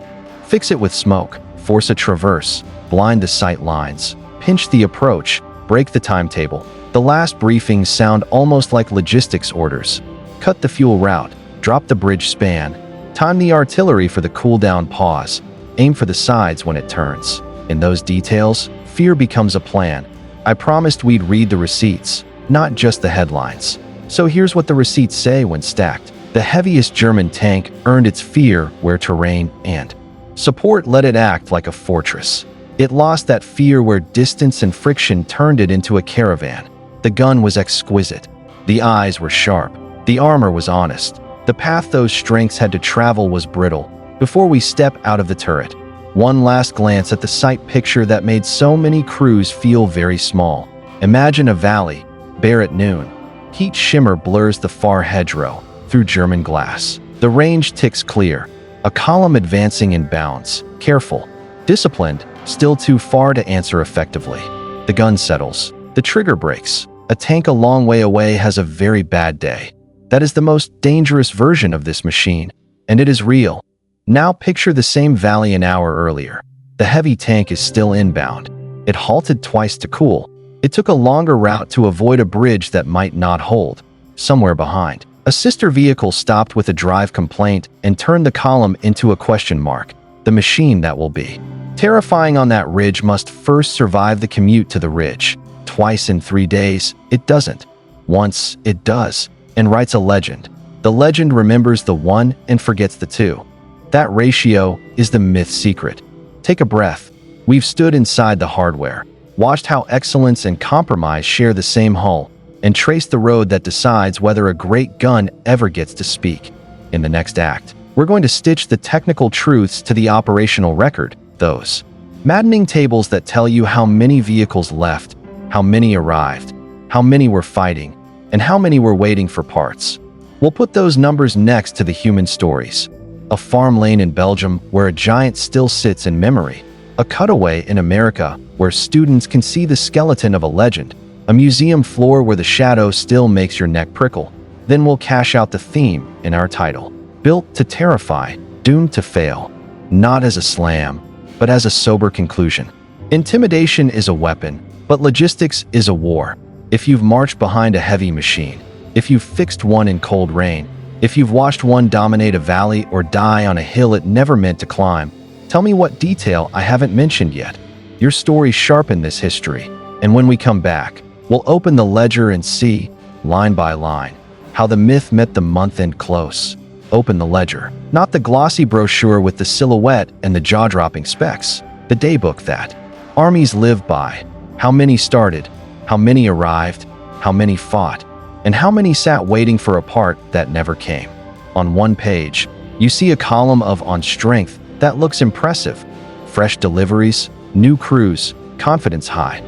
Fix it with smoke, force a traverse, blind the sight lines, pinch the approach, break the timetable. The last briefings sound almost like logistics orders. Cut the fuel route, drop the bridge span, time the artillery for the cool-down pause, aim for the sides when it turns. In those details, fear becomes a plan. I promised we'd read the receipts, not just the headlines. So here's what the receipts say when stacked. The heaviest German tank earned its fear where terrain and support let it act like a fortress. It lost that fear where distance and friction turned it into a caravan. The gun was exquisite. The eyes were sharp. The armor was honest. The path those strengths had to travel was brittle. Before we step out of the turret, one last glance at the sight picture that made so many crews feel very small. Imagine a valley, bare at noon. Heat shimmer blurs the far hedgerow through German glass. The range ticks clear. A column advancing in bounds, careful, disciplined, still too far to answer effectively. The gun settles. The trigger breaks. A tank a long way away has a very bad day. That is the most dangerous version of this machine, and it is real. Now picture the same valley an hour earlier. The heavy tank is still inbound. It halted twice to cool. It took a longer route to avoid a bridge that might not hold. Somewhere behind, a sister vehicle stopped with a drive complaint and turned the column into a question mark. The machine that will be terrifying on that ridge must first survive the commute to the ridge. Twice in 3 days, it doesn't. Once, it does, and writes a legend. The legend remembers the 1 and forgets the 2. That ratio is the myth's secret. Take a breath. We've stood inside the hardware, watched how excellence and compromise share the same hull, and traced the road that decides whether a great gun ever gets to speak. In the next act, we're going to stitch the technical truths to the operational record, those maddening tables that tell you how many vehicles left, how many arrived, how many were fighting, and how many were waiting for parts. We'll put those numbers next to the human stories. A farm lane in Belgium where a giant still sits in memory. A cutaway in America where students can see the skeleton of a legend. A museum floor where the shadow still makes your neck prickle. Then we'll cash out the theme in our title. Built to terrify, doomed to fail. Not as a slam, but as a sober conclusion. Intimidation is a weapon, but logistics is a war. If you've marched behind a heavy machine, if you've fixed one in cold rain, if you've watched one dominate a valley or die on a hill it never meant to climb, tell me what detail I haven't mentioned yet. Your story sharpened this history, and when we come back, we'll open the ledger and see, line by line, how the myth met the month-end close. Open the ledger, not the glossy brochure with the silhouette and the jaw-dropping specs, the daybook that armies live by. How many started, how many arrived, how many fought, and how many sat waiting for a part that never came. On one page, you see a column of on strength that looks impressive. Fresh deliveries, new crews, confidence high.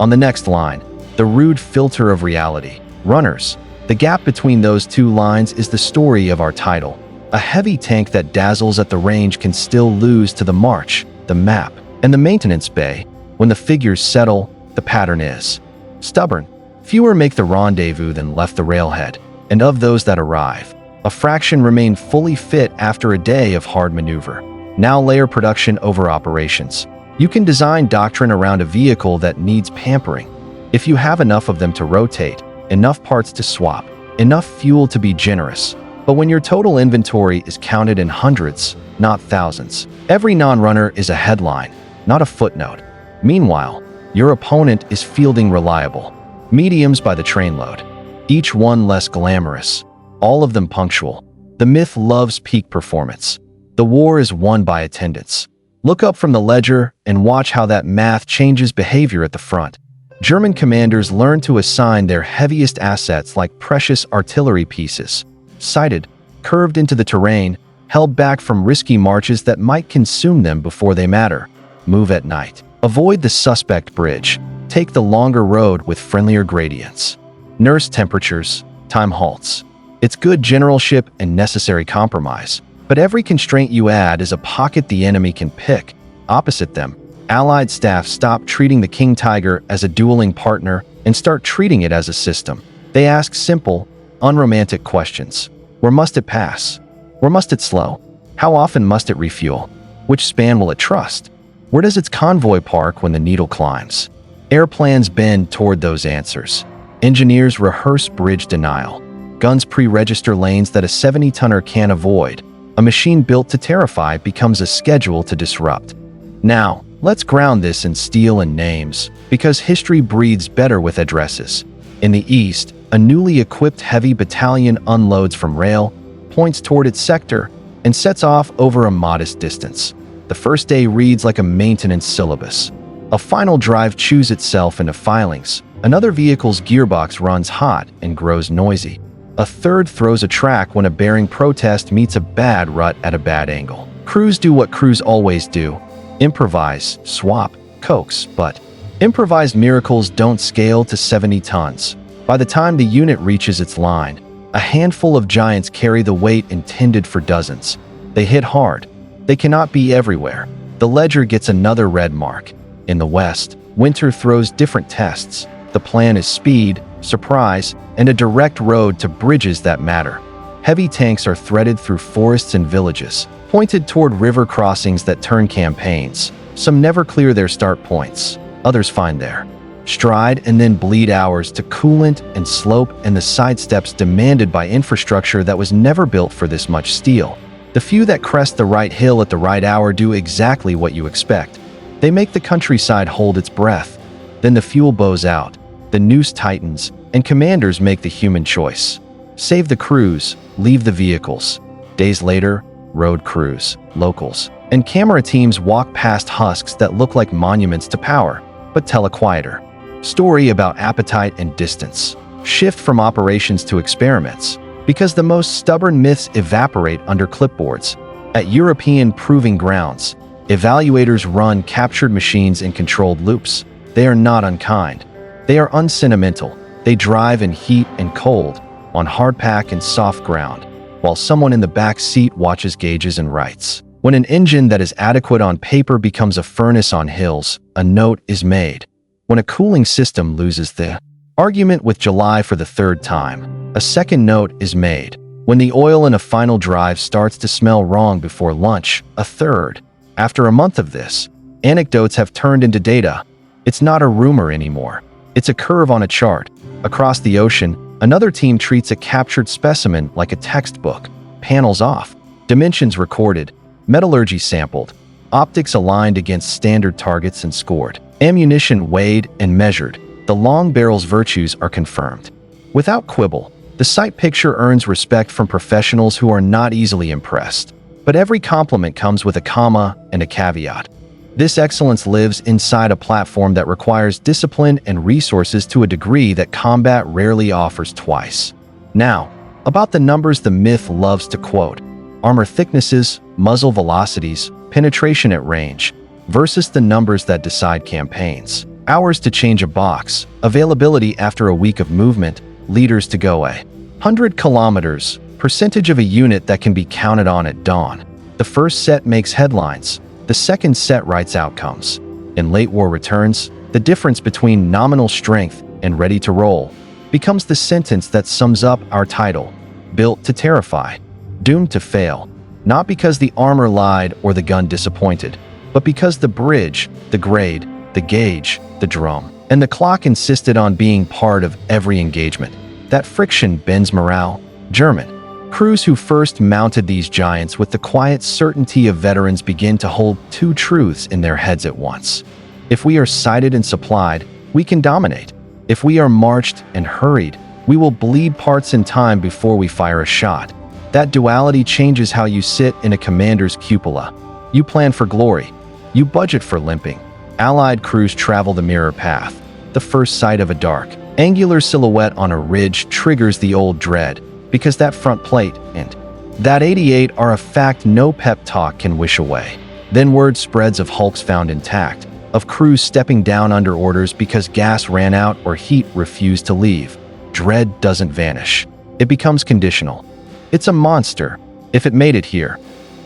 On the next line, the rude filter of reality. Runners. The gap between those two lines is the story of our title. A heavy tank that dazzles at the range can still lose to the march, the map, and the maintenance bay. When the figures settle, the pattern is stubborn. Fewer make the rendezvous than left the railhead, and of those that arrive, a fraction remain fully fit after a day of hard maneuver. Now layer production over operations. You can design doctrine around a vehicle that needs pampering. If you have enough of them to rotate, enough parts to swap, enough fuel to be generous. But when your total inventory is counted in hundreds, not thousands, every non-runner is a headline, not a footnote. Meanwhile, your opponent is fielding reliable mediums by the trainload, each one less glamorous, all of them punctual. The myth loves peak performance. The war is won by attendance. Look up from the ledger and watch how that math changes behavior at the front. German commanders learn to assign their heaviest assets like precious artillery pieces, sighted, curved into the terrain, held back from risky marches that might consume them before they matter. Move at night. Avoid the suspect bridge. Take the longer road with friendlier gradients. Nurse temperatures, time halts. It's good generalship and necessary compromise. But every constraint you add is a pocket the enemy can pick. Opposite them, Allied staff stop treating the King Tiger as a dueling partner and start treating it as a system. They ask simple, unromantic questions. Where must it pass? Where must it slow? How often must it refuel? Which span will it trust? Where does its convoy park when the needle climbs? Airplanes bend toward those answers. Engineers rehearse bridge denial. Guns pre-register lanes that a 70-tonner can't avoid. A machine built to terrify becomes a schedule to disrupt. Now, let's ground this in steel and names, because history breathes better with addresses. In the east, a newly equipped heavy battalion unloads from rail, points toward its sector, and sets off over a modest distance. The first day reads like a maintenance syllabus. A final drive chews itself into filings. Another vehicle's gearbox runs hot and grows noisy. A third throws a track when a bearing protest meets a bad rut at a bad angle. Crews do what crews always do. Improvise, swap, coax, but improvised miracles don't scale to 70 tons. By the time the unit reaches its line, a handful of giants carry the weight intended for dozens. They hit hard. They cannot be everywhere. The ledger gets another red mark. In the west, winter throws different tests. The plan is speed, surprise, and a direct road to bridges that matter. Heavy tanks are threaded through forests and villages, pointed toward river crossings that turn campaigns. Some never clear their start points. Others find their stride and then bleed hours to coolant and slope and the sidesteps demanded by infrastructure that was never built for this much steel. The few that crest the right hill at the right hour do exactly what you expect. They make the countryside hold its breath. Then the fuel bows out, the noose tightens, and commanders make the human choice. Save the crews, leave the vehicles. Days later, road crews, locals, and camera teams walk past husks that look like monuments to power, but tell a quieter story about appetite and distance. Shift from operations to experiments, because the most stubborn myths evaporate under clipboards. At European proving grounds, evaluators run captured machines in controlled loops. They are not unkind. They are unsentimental. They drive in heat and cold, on hardpack and soft ground, while someone in the back seat watches gauges and writes. When an engine that is adequate on paper becomes a furnace on hills, a note is made. When a cooling system loses the argument with July for the third time, a second note is made. When the oil in a final drive starts to smell wrong before lunch, a third. After a month of this, anecdotes have turned into data. It's not a rumor anymore. It's a curve on a chart. Across the ocean, another team treats a captured specimen like a textbook. Panels off, dimensions recorded, metallurgy sampled, optics aligned against standard targets and scored, ammunition weighed and measured. The long barrel's virtues are confirmed. Without quibble, the sight picture earns respect from professionals who are not easily impressed. But every compliment comes with a comma and a caveat. This excellence lives inside a platform that requires discipline and resources to a degree that combat rarely offers twice. Now, about the numbers the myth loves to quote. Armor thicknesses, muzzle velocities, penetration at range, versus the numbers that decide campaigns. Hours to change a box, availability after a week of movement, liters to go a 100 kilometers, percentage of a unit that can be counted on at dawn. The first set makes headlines. The second set writes outcomes. In late war returns, the difference between nominal strength and ready to roll becomes the sentence that sums up our title. Built to terrify. Doomed to fail. Not because the armor lied or the gun disappointed, but because the bridge, the grade, the gauge, the drum, and the clock insisted on being part of every engagement. That friction bends morale. German crews who first mounted these giants with the quiet certainty of veterans begin to hold two truths in their heads at once. If we are sighted and supplied, we can dominate. If we are marched and hurried, we will bleed parts in time before we fire a shot. That duality changes how you sit in a commander's cupola. You plan for glory. You budget for limping. Allied crews travel the mirror path. The first sight of a dark, angular silhouette on a ridge triggers the old dread, because that front plate and that 88 are a fact no pep talk can wish away. Then word spreads of hulks found intact, of crews stepping down under orders because gas ran out or heat refused to leave. Dread doesn't vanish. It becomes conditional. It's a monster, if it made it here.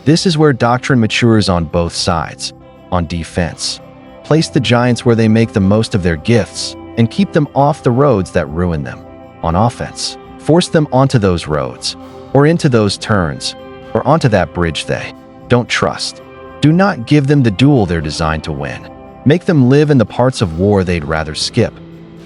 This is where doctrine matures on both sides. On defense, place the giants where they make the most of their gifts and keep them off the roads that ruin them. On offense, force them onto those roads, or into those turns, or onto that bridge they don't trust. Do not give them the duel they're designed to win. Make them live in the parts of war they'd rather skip.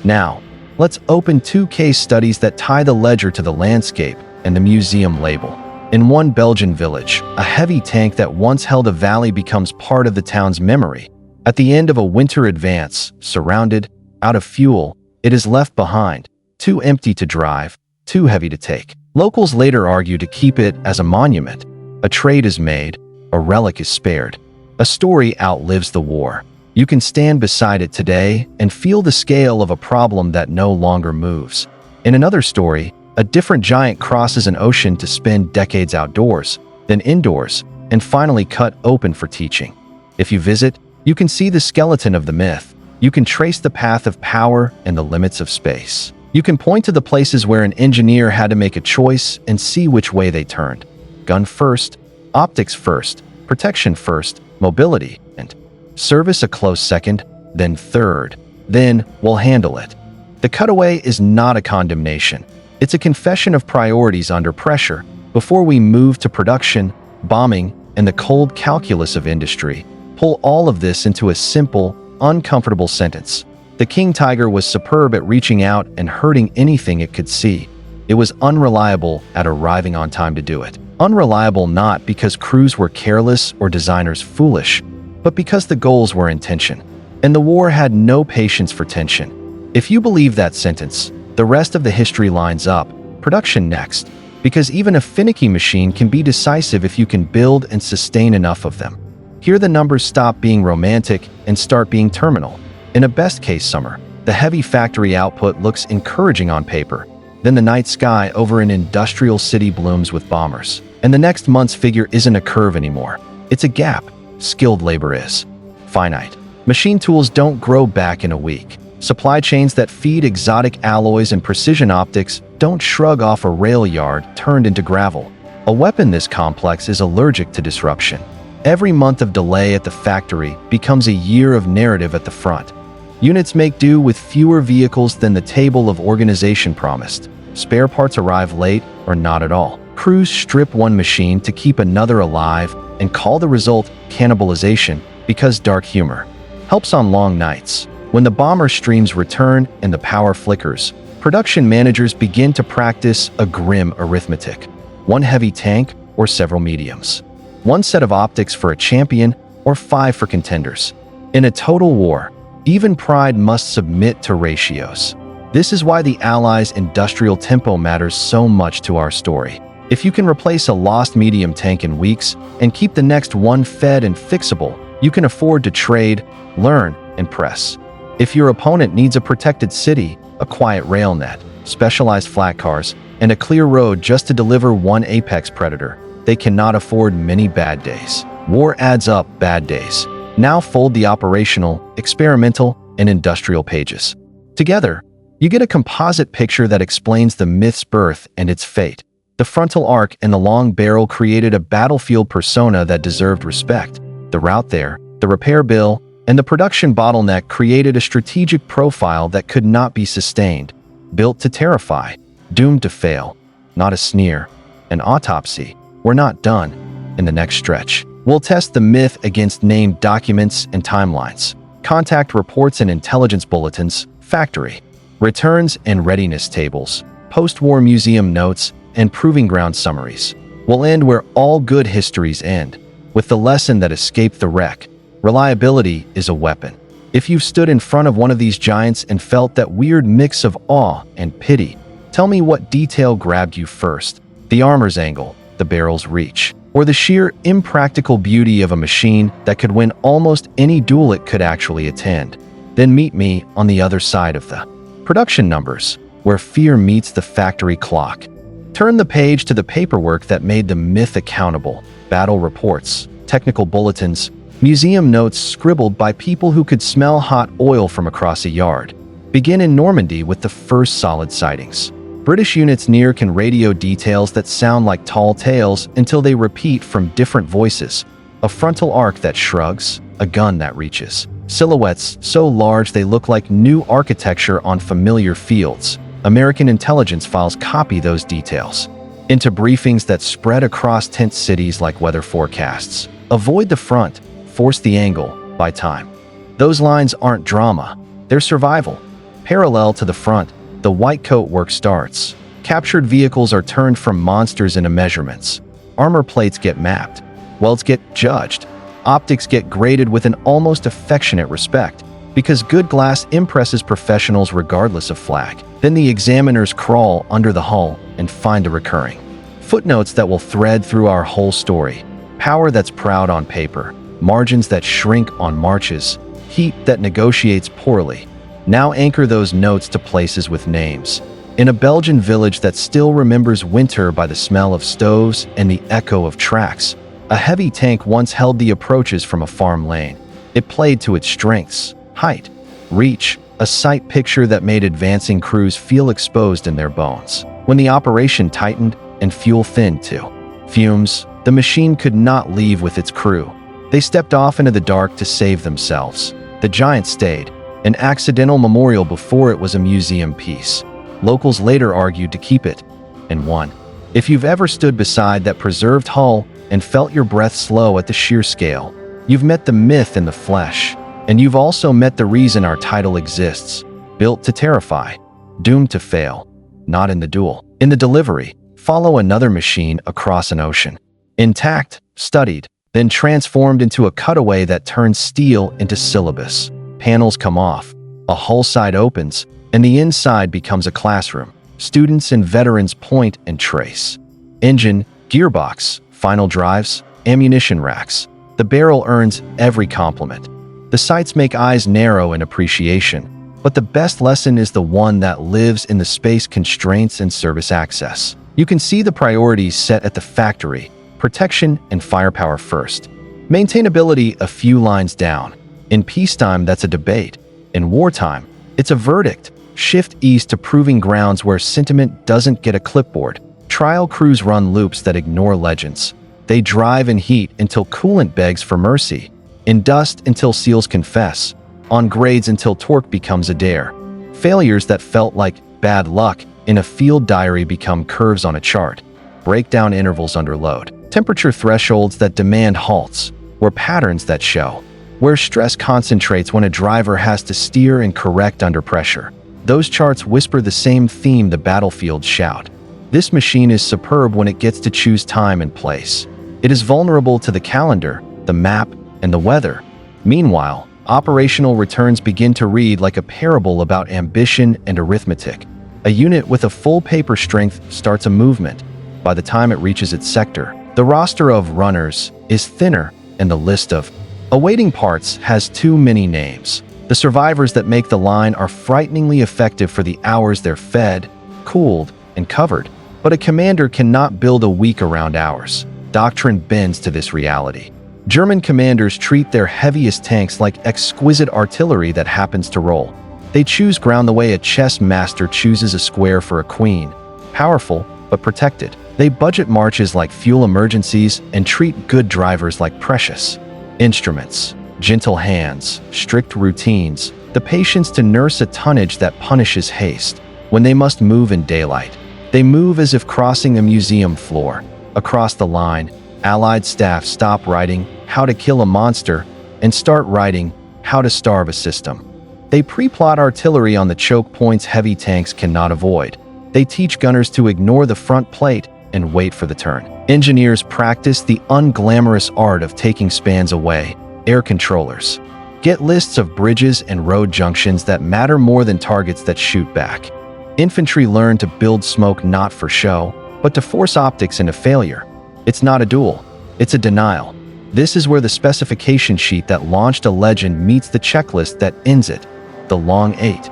Now, let's open 2 case studies that tie the ledger to the landscape and the museum label. In one Belgian village, a heavy tank that once held a valley becomes part of the town's memory. At the end of a winter advance, surrounded, out of fuel, it is left behind, too empty to drive, too heavy to take. Locals later argue to keep it as a monument. A trade is made, a relic is spared. A story outlives the war. You can stand beside it today and feel the scale of a problem that no longer moves. In another story, a different giant crosses an ocean to spend decades outdoors, then indoors, and finally cut open for teaching. If you visit, you can see the skeleton of the myth. You can trace the path of power and the limits of space. You can point to the places where an engineer had to make a choice and see which way they turned. Gun first, optics first, protection first, mobility, and service a close second, then third. Then we'll handle it. The cutaway is not a condemnation. It's a confession of priorities under pressure before we move to production, bombing, and the cold calculus of industry. Pull all of this into a simple, uncomfortable sentence. The King Tiger was superb at reaching out and hurting anything it could see. It was unreliable at arriving on time to do it. Unreliable not because crews were careless or designers foolish, but because the goals were in tension. And the war had no patience for tension. If you believe that sentence, the rest of the history lines up. Production next. Because even a finicky machine can be decisive if you can build and sustain enough of them. Here the numbers stop being romantic and start being terminal. In a best-case summer, the heavy factory output looks encouraging on paper. Then the night sky over an industrial city blooms with bombers. And the next month's figure isn't a curve anymore. It's a gap. Skilled labor is finite. Machine tools don't grow back in a week. Supply chains that feed exotic alloys and precision optics don't shrug off a rail yard turned into gravel. A weapon this complex is allergic to disruption. Every month of delay at the factory becomes a year of narrative at the front. Units make do with fewer vehicles than the table of organization promised. Spare parts arrive late or not at all. Crews strip one machine to keep another alive and call the result cannibalization because dark humor helps on long nights. When the bomber streams return and the power flickers, production managers begin to practice a grim arithmetic. One heavy tank or several mediums. One set of optics for a champion or 5 for contenders. In a total war, even pride must submit to ratios. This is why the Allies' industrial tempo matters so much to our story. If you can replace a lost medium tank in weeks and keep the next one fed and fixable, you can afford to trade, learn, and press. If your opponent needs a protected city, a quiet rail net, specialized flat cars, and a clear road just to deliver one apex predator, they cannot afford many bad days. War adds up bad days. Now fold the operational, experimental, and industrial pages. Together, you get a composite picture that explains the myth's birth and its fate. The frontal arc and the long barrel created a battlefield persona that deserved respect. The route there, the repair bill, and the production bottleneck created a strategic profile that could not be sustained. Built to terrify, doomed to fail. Not a sneer, an autopsy. We're not done. In the next stretch, we'll test the myth against named documents and timelines, contact reports and intelligence bulletins, factory returns and readiness tables, post-war museum notes, and proving ground summaries. We'll end where all good histories end, with the lesson that escaped the wreck. Reliability is a weapon. If you've stood in front of one of these giants and felt that weird mix of awe and pity, tell me what detail grabbed you first. The armor's angle, the barrel's reach, or the sheer impractical beauty of a machine that could win almost any duel it could actually attend. Then meet me on the other side of the production numbers, where fear meets the factory clock. Turn the page to the paperwork that made the myth accountable. Battle reports, technical bulletins, Museum notes scribbled by people who could smell hot oil from across a yard begin in Normandy with the first solid sightings. British units near can radio details that sound like tall tales until they repeat from different voices. A frontal arc that shrugs, a gun that reaches. Silhouettes so large they look like new architecture on familiar fields. American intelligence files copy those details into briefings that spread across tent cities like weather forecasts. Avoid the front, force the angle, by time. Those lines aren't drama, they're survival. Parallel to the front, the white coat work starts. Captured vehicles are turned from monsters into measurements. Armor plates get mapped. Welds get judged. Optics get graded with an almost affectionate respect, because good glass impresses professionals regardless of flag. Then the examiners crawl under the hull and find a recurring footnotes that will thread through our whole story. Power that's proud on paper, margins that shrink on marches, heat that negotiates poorly. Now anchor those notes to places with names. In a Belgian village that still remembers winter by the smell of stoves and the echo of tracks, a heavy tank once held the approaches from a farm lane. It played to its strengths, height, reach, a sight picture that made advancing crews feel exposed in their bones. When the operation tightened and fuel thinned too. Fumes, the machine could not leave with its crew. They stepped off into the dark to save themselves. The giant stayed, an accidental memorial before it was a museum piece. Locals later argued to keep it, and won. If you've ever stood beside that preserved hull and felt your breath slow at the sheer scale, you've met the myth in the flesh, and you've also met the reason our title exists. Built to terrify, doomed to fail, not in the duel. In the delivery, follow another machine across an ocean. Intact, studied, then transformed into a cutaway that turns steel into syllabus. Panels come off, a hull side opens, and the inside becomes a classroom. Students and veterans point and trace. Engine, gearbox, final drives, ammunition racks. The barrel earns every compliment. The sights make eyes narrow in appreciation, but the best lesson is the one that lives in the space constraints and service access. You can see the priorities set at the factory: protection and firepower first. Maintainability a few lines down. In peacetime, that's a debate. In wartime, it's a verdict. Shift east to proving grounds where sentiment doesn't get a clipboard. Trial crews run loops that ignore legends. They drive in heat until coolant begs for mercy. In dust until seals confess. On grades until torque becomes a dare. Failures that felt like bad luck in a field diary become curves on a chart. Breakdown intervals under load. Temperature thresholds that demand halts. Or patterns that show where stress concentrates when a driver has to steer and correct under pressure. Those charts whisper the same theme the battlefields shout. This machine is superb when it gets to choose time and place. It is vulnerable to the calendar, the map, and the weather. Meanwhile, operational returns begin to read like a parable about ambition and arithmetic. A unit with a full paper strength starts a movement. By the time it reaches its sector, the roster of runners is thinner, and the list of awaiting parts has too many names. The survivors that make the line are frighteningly effective for the hours they're fed, cooled, and covered. But a commander cannot build a week around hours. Doctrine bends to this reality. German commanders treat their heaviest tanks like exquisite artillery that happens to roll. They choose ground the way a chess master chooses a square for a queen. Powerful, but protected. They budget marches like fuel emergencies and treat good drivers like precious instruments. Gentle hands, strict routines, the patience to nurse a tonnage that punishes haste. When they must move in daylight, they move as if crossing a museum floor. Across the line, Allied staff stop writing how to kill a monster and start writing how to starve a system. They pre-plot artillery on the choke points heavy tanks cannot avoid. They teach gunners to ignore the front plate and wait for the turn. Engineers practice the unglamorous art of taking spans away. Air controllers get lists of bridges and road junctions that matter more than targets that shoot back. Infantry learn to build smoke not for show, but to force optics into failure. It's not a duel, it's a denial. This is where the specification sheet that launched a legend meets the checklist that ends it. The long 8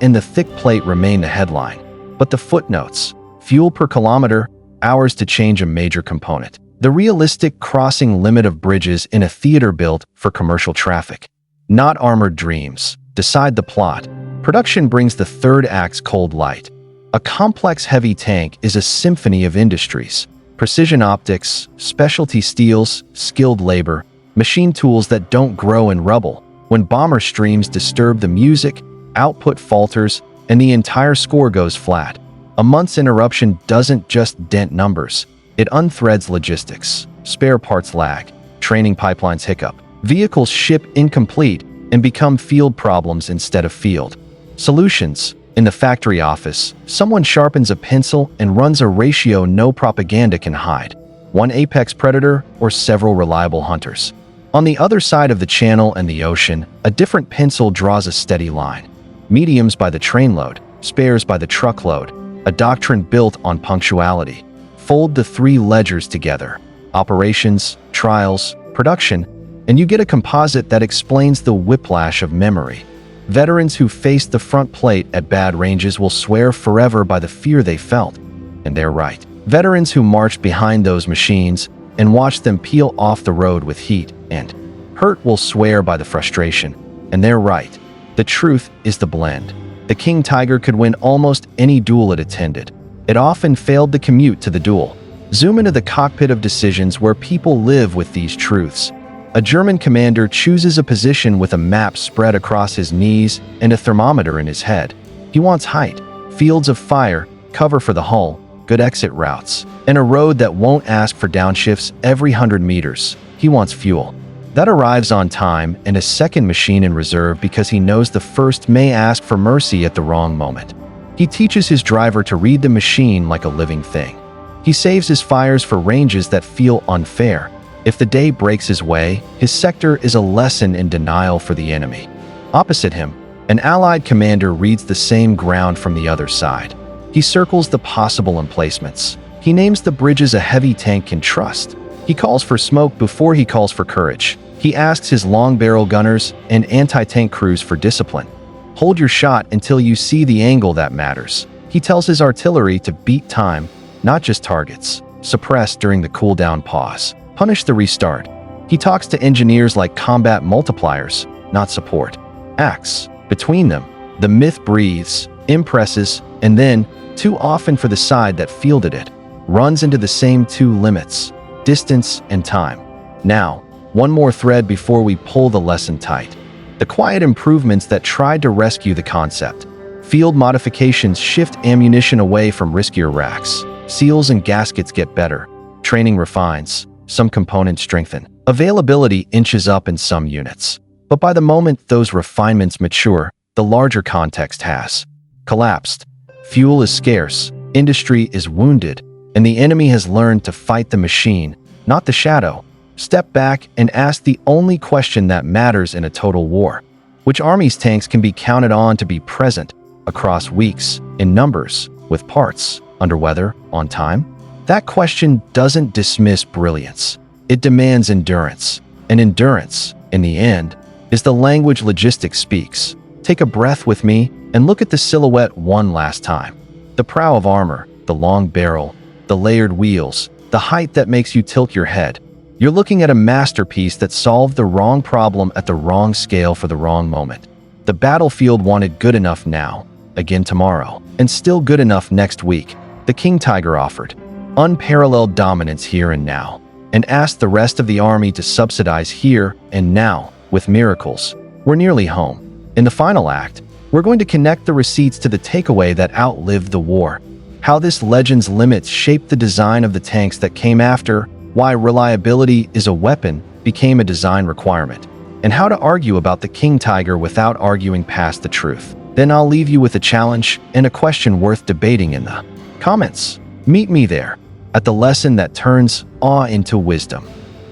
and the thick plate remain the headline, but the footnotes: fuel per kilometer, hours to change a major component. The realistic crossing limit of bridges in a theater built for commercial traffic. Not armored dreams. Decide the plot. Production brings the third act's cold light. A complex heavy tank is a symphony of industries. Precision optics, specialty steels, skilled labor, machine tools that don't grow in rubble. When bomber streams disturb the music, output falters, and the entire score goes flat. A month's interruption doesn't just dent numbers. It unthreads logistics. Spare parts lag. Training pipelines hiccup. Vehicles ship incomplete and become field problems instead of field. Solutions. In the factory office, someone sharpens a pencil and runs a ratio no propaganda can hide. One apex predator or several reliable hunters. On the other side of the channel and the ocean, a different pencil draws a steady line. Mediums by the trainload, spares by the truckload. A doctrine built on punctuality. Fold the three ledgers together. Operations, trials, production, and you get a composite that explains the whiplash of memory. Veterans who faced the front plate at bad ranges will swear forever by the fear they felt. And they're right. Veterans who marched behind those machines and watched them peel off the road with heat and hurt will swear by the frustration. And they're right. The truth is the blend. The King Tiger could win almost any duel it attended. It often failed the commute to the duel. Zoom into the cockpit of decisions where people live with these truths. A German commander chooses a position with a map spread across his knees and a thermometer in his head. He wants height, fields of fire, cover for the hull, good exit routes, and a road that won't ask for downshifts every 100 meters. He wants fuel. That arrives on time and a second machine in reserve because he knows the first may ask for mercy at the wrong moment. He teaches his driver to read the machine like a living thing. He saves his fires for ranges that feel unfair. If the day breaks his way, his sector is a lesson in denial for the enemy. Opposite him, an Allied commander reads the same ground from the other side. He circles the possible emplacements. He names the bridges a heavy tank can trust. He calls for smoke before he calls for courage. He asks his long-barrel gunners and anti-tank crews for discipline. Hold your shot until you see the angle that matters. He tells his artillery to beat time, not just targets. Suppress during the cooldown pause. Punish the restart. He talks to engineers like combat multipliers, not support. Acts. Between them, the myth breathes, impresses, and then, too often for the side that fielded it, runs into the same two limits, distance and time. Now, one more thread before we pull the lesson tight. The quiet improvements that tried to rescue the concept. Field modifications shift ammunition away from riskier racks. Seals and gaskets get better. Training refines. Some components strengthen. Availability inches up in some units. But by the moment those refinements mature, the larger context has collapsed. Fuel is scarce, industry is wounded, and the enemy has learned to fight the machine, not the shadow. Step back and ask the only question that matters in a total war. Which army's tanks can be counted on to be present across weeks, in numbers, with parts, under weather, on time? That question doesn't dismiss brilliance. It demands endurance. And endurance, in the end, is the language logistics speaks. Take a breath with me and look at the silhouette one last time. The prow of armor, the long barrel, the layered wheels, the height that makes you tilt your head. You're looking at a masterpiece that solved the wrong problem at the wrong scale for the wrong moment. The battlefield wanted good enough now, again tomorrow, and still good enough next week. The King Tiger offered unparalleled dominance here and now, and asked the rest of the army to subsidize here and now with miracles. We're nearly home. In the final act, we're going to connect the receipts to the takeaway that outlived the war. How this legend's limits shaped the design of the tanks that came after, why reliability is a weapon became a design requirement, and how to argue about the King Tiger without arguing past the truth. Then I'll leave you with a challenge and a question worth debating in the comments. Meet me there, at the lesson that turns awe into wisdom.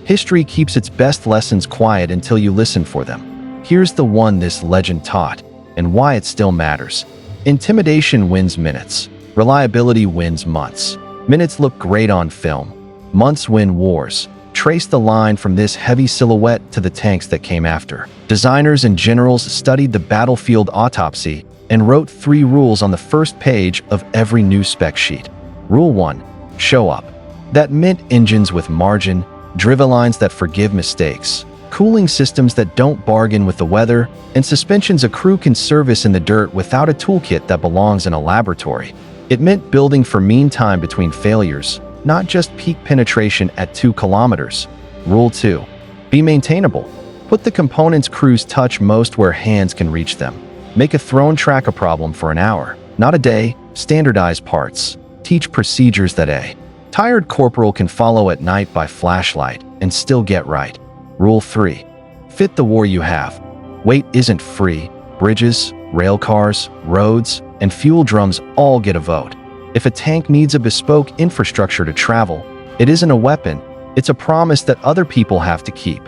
History keeps its best lessons quiet until you listen for them. Here's the one this legend taught, and why it still matters. Intimidation wins minutes. Reliability wins months. Minutes look great on film. Months win wars. Trace the line from this heavy silhouette to the tanks that came after. Designers and generals studied the battlefield autopsy and wrote 3 rules on the first page of every new spec sheet. Rule 1. Show up. that meant engines with margin, drivelines that forgive mistakes, cooling systems that don't bargain with the weather, and suspensions a crew can service in the dirt without a toolkit that belongs in a laboratory. It meant building for mean time between failures, not just peak penetration at 2 kilometers. Rule 2. Be maintainable. Put the components crews touch most where hands can reach them. Make a thrown track a problem for an hour, not a day. Standardize parts. Teach procedures that a tired corporal can follow at night by flashlight and still get right. Rule 3. Fit the war you have. Weight isn't free. Bridges, rail cars, roads, and fuel drums all get a vote. If a tank needs a bespoke infrastructure to travel, it isn't a weapon, it's a promise that other people have to keep.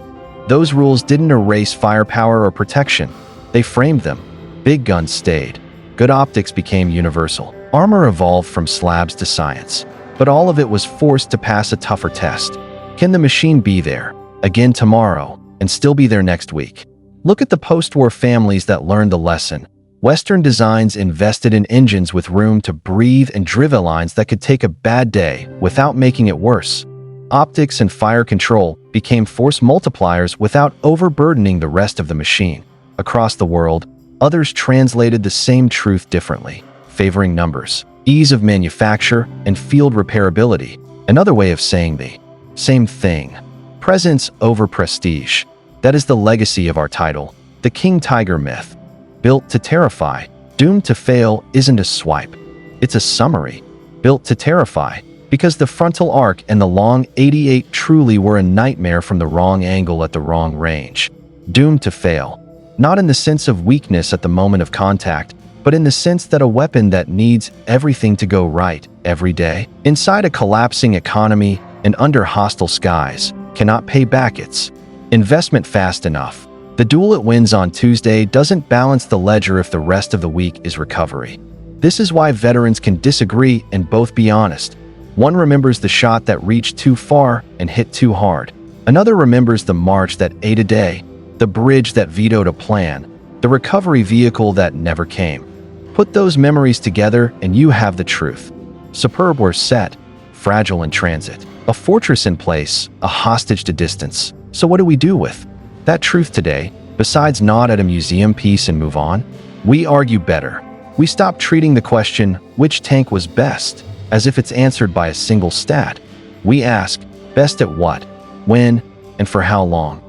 Those rules didn't erase firepower or protection, they framed them. Big guns stayed. Good optics became universal. Armor evolved from slabs to science. But all of it was forced to pass a tougher test. Can the machine be there again tomorrow and still be there next week? Look at the post-war families that learned the lesson. Western designs invested in engines with room to breathe and drivelines that could take a bad day without making it worse. Optics and fire control became force multipliers without overburdening the rest of the machine. Across the world, others translated the same truth differently, favoring numbers, ease of manufacture, and field repairability. Another way of saying the same thing. Presence over prestige. That is the legacy of our title, the King Tiger myth. Built to terrify, doomed to fail isn't a swipe. It's a summary. Built to terrify, because the frontal arc and the long 88 truly were a nightmare from the wrong angle at the wrong range. Doomed to fail. Not in the sense of weakness at the moment of contact, but in the sense that a weapon that needs everything to go right every day, inside a collapsing economy and under hostile skies, cannot pay back its investment fast enough. The duel it wins on Tuesday doesn't balance the ledger if the rest of the week is recovery. This is why veterans can disagree and both be honest. One remembers the shot that reached too far and hit too hard. Another remembers the march that ate a day, the bridge that vetoed a plan, the recovery vehicle that never came. Put those memories together and you have the truth. Superb were set, fragile in transit. A fortress in place, a hostage to distance. So what do we do with that truth today, besides nod at a museum piece and move on? We argue better. We stop treating the question, which tank was best, as if it's answered by a single stat. We ask, best at what, when, and for how long?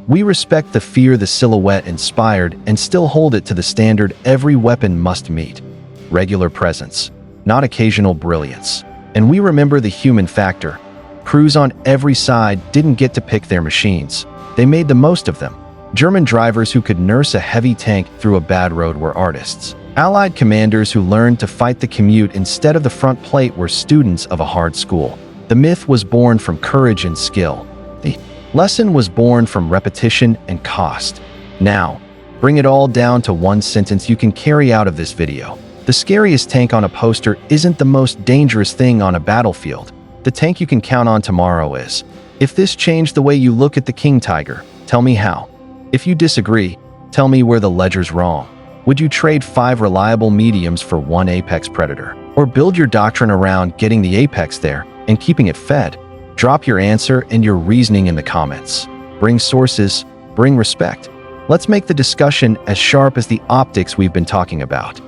We respect the fear the silhouette inspired and still hold it to the standard every weapon must meet. Regular presence, not occasional brilliance. And we remember the human factor. Crews on every side didn't get to pick their machines. They made the most of them. German drivers who could nurse a heavy tank through a bad road were artists. Allied commanders who learned to fight the commute instead of the front plate were students of a hard school. The myth was born from courage and skill. The lesson was born from repetition and cost. Now, bring it all down to one sentence you can carry out of this video. The scariest tank on a poster isn't the most dangerous thing on a battlefield. The tank you can count on tomorrow is. If this changed the way you look at the King Tiger, tell me how. If you disagree, tell me where the ledger's wrong. Would you trade 5 reliable mediums for 1 apex predator? Or build your doctrine around getting the apex there and keeping it fed? Drop your answer and your reasoning in the comments. Bring sources, bring respect. Let's make the discussion as sharp as the optics we've been talking about.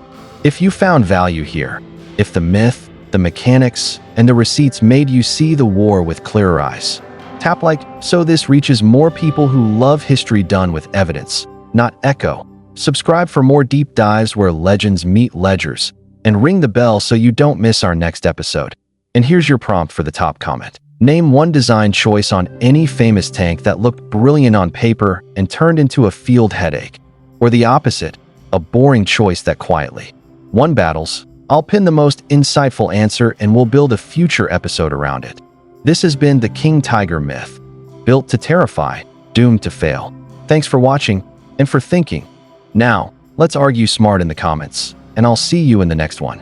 If you found value here, if the myth, the mechanics, and the receipts made you see the war with clearer eyes, tap like so this reaches more people who love history done with evidence, not echo. Subscribe for more deep dives where legends meet ledgers, and ring the bell so you don't miss our next episode. And here's your prompt for the top comment. Name one design choice on any famous tank that looked brilliant on paper and turned into a field headache. Or the opposite, a boring choice that quietly won battles. I'll pin the most insightful answer and we'll build a future episode around it. This has been the King Tiger myth. Built to terrify, doomed to fail. Thanks for watching and for thinking. Now, let's argue smart in the comments, and I'll see you in the next one.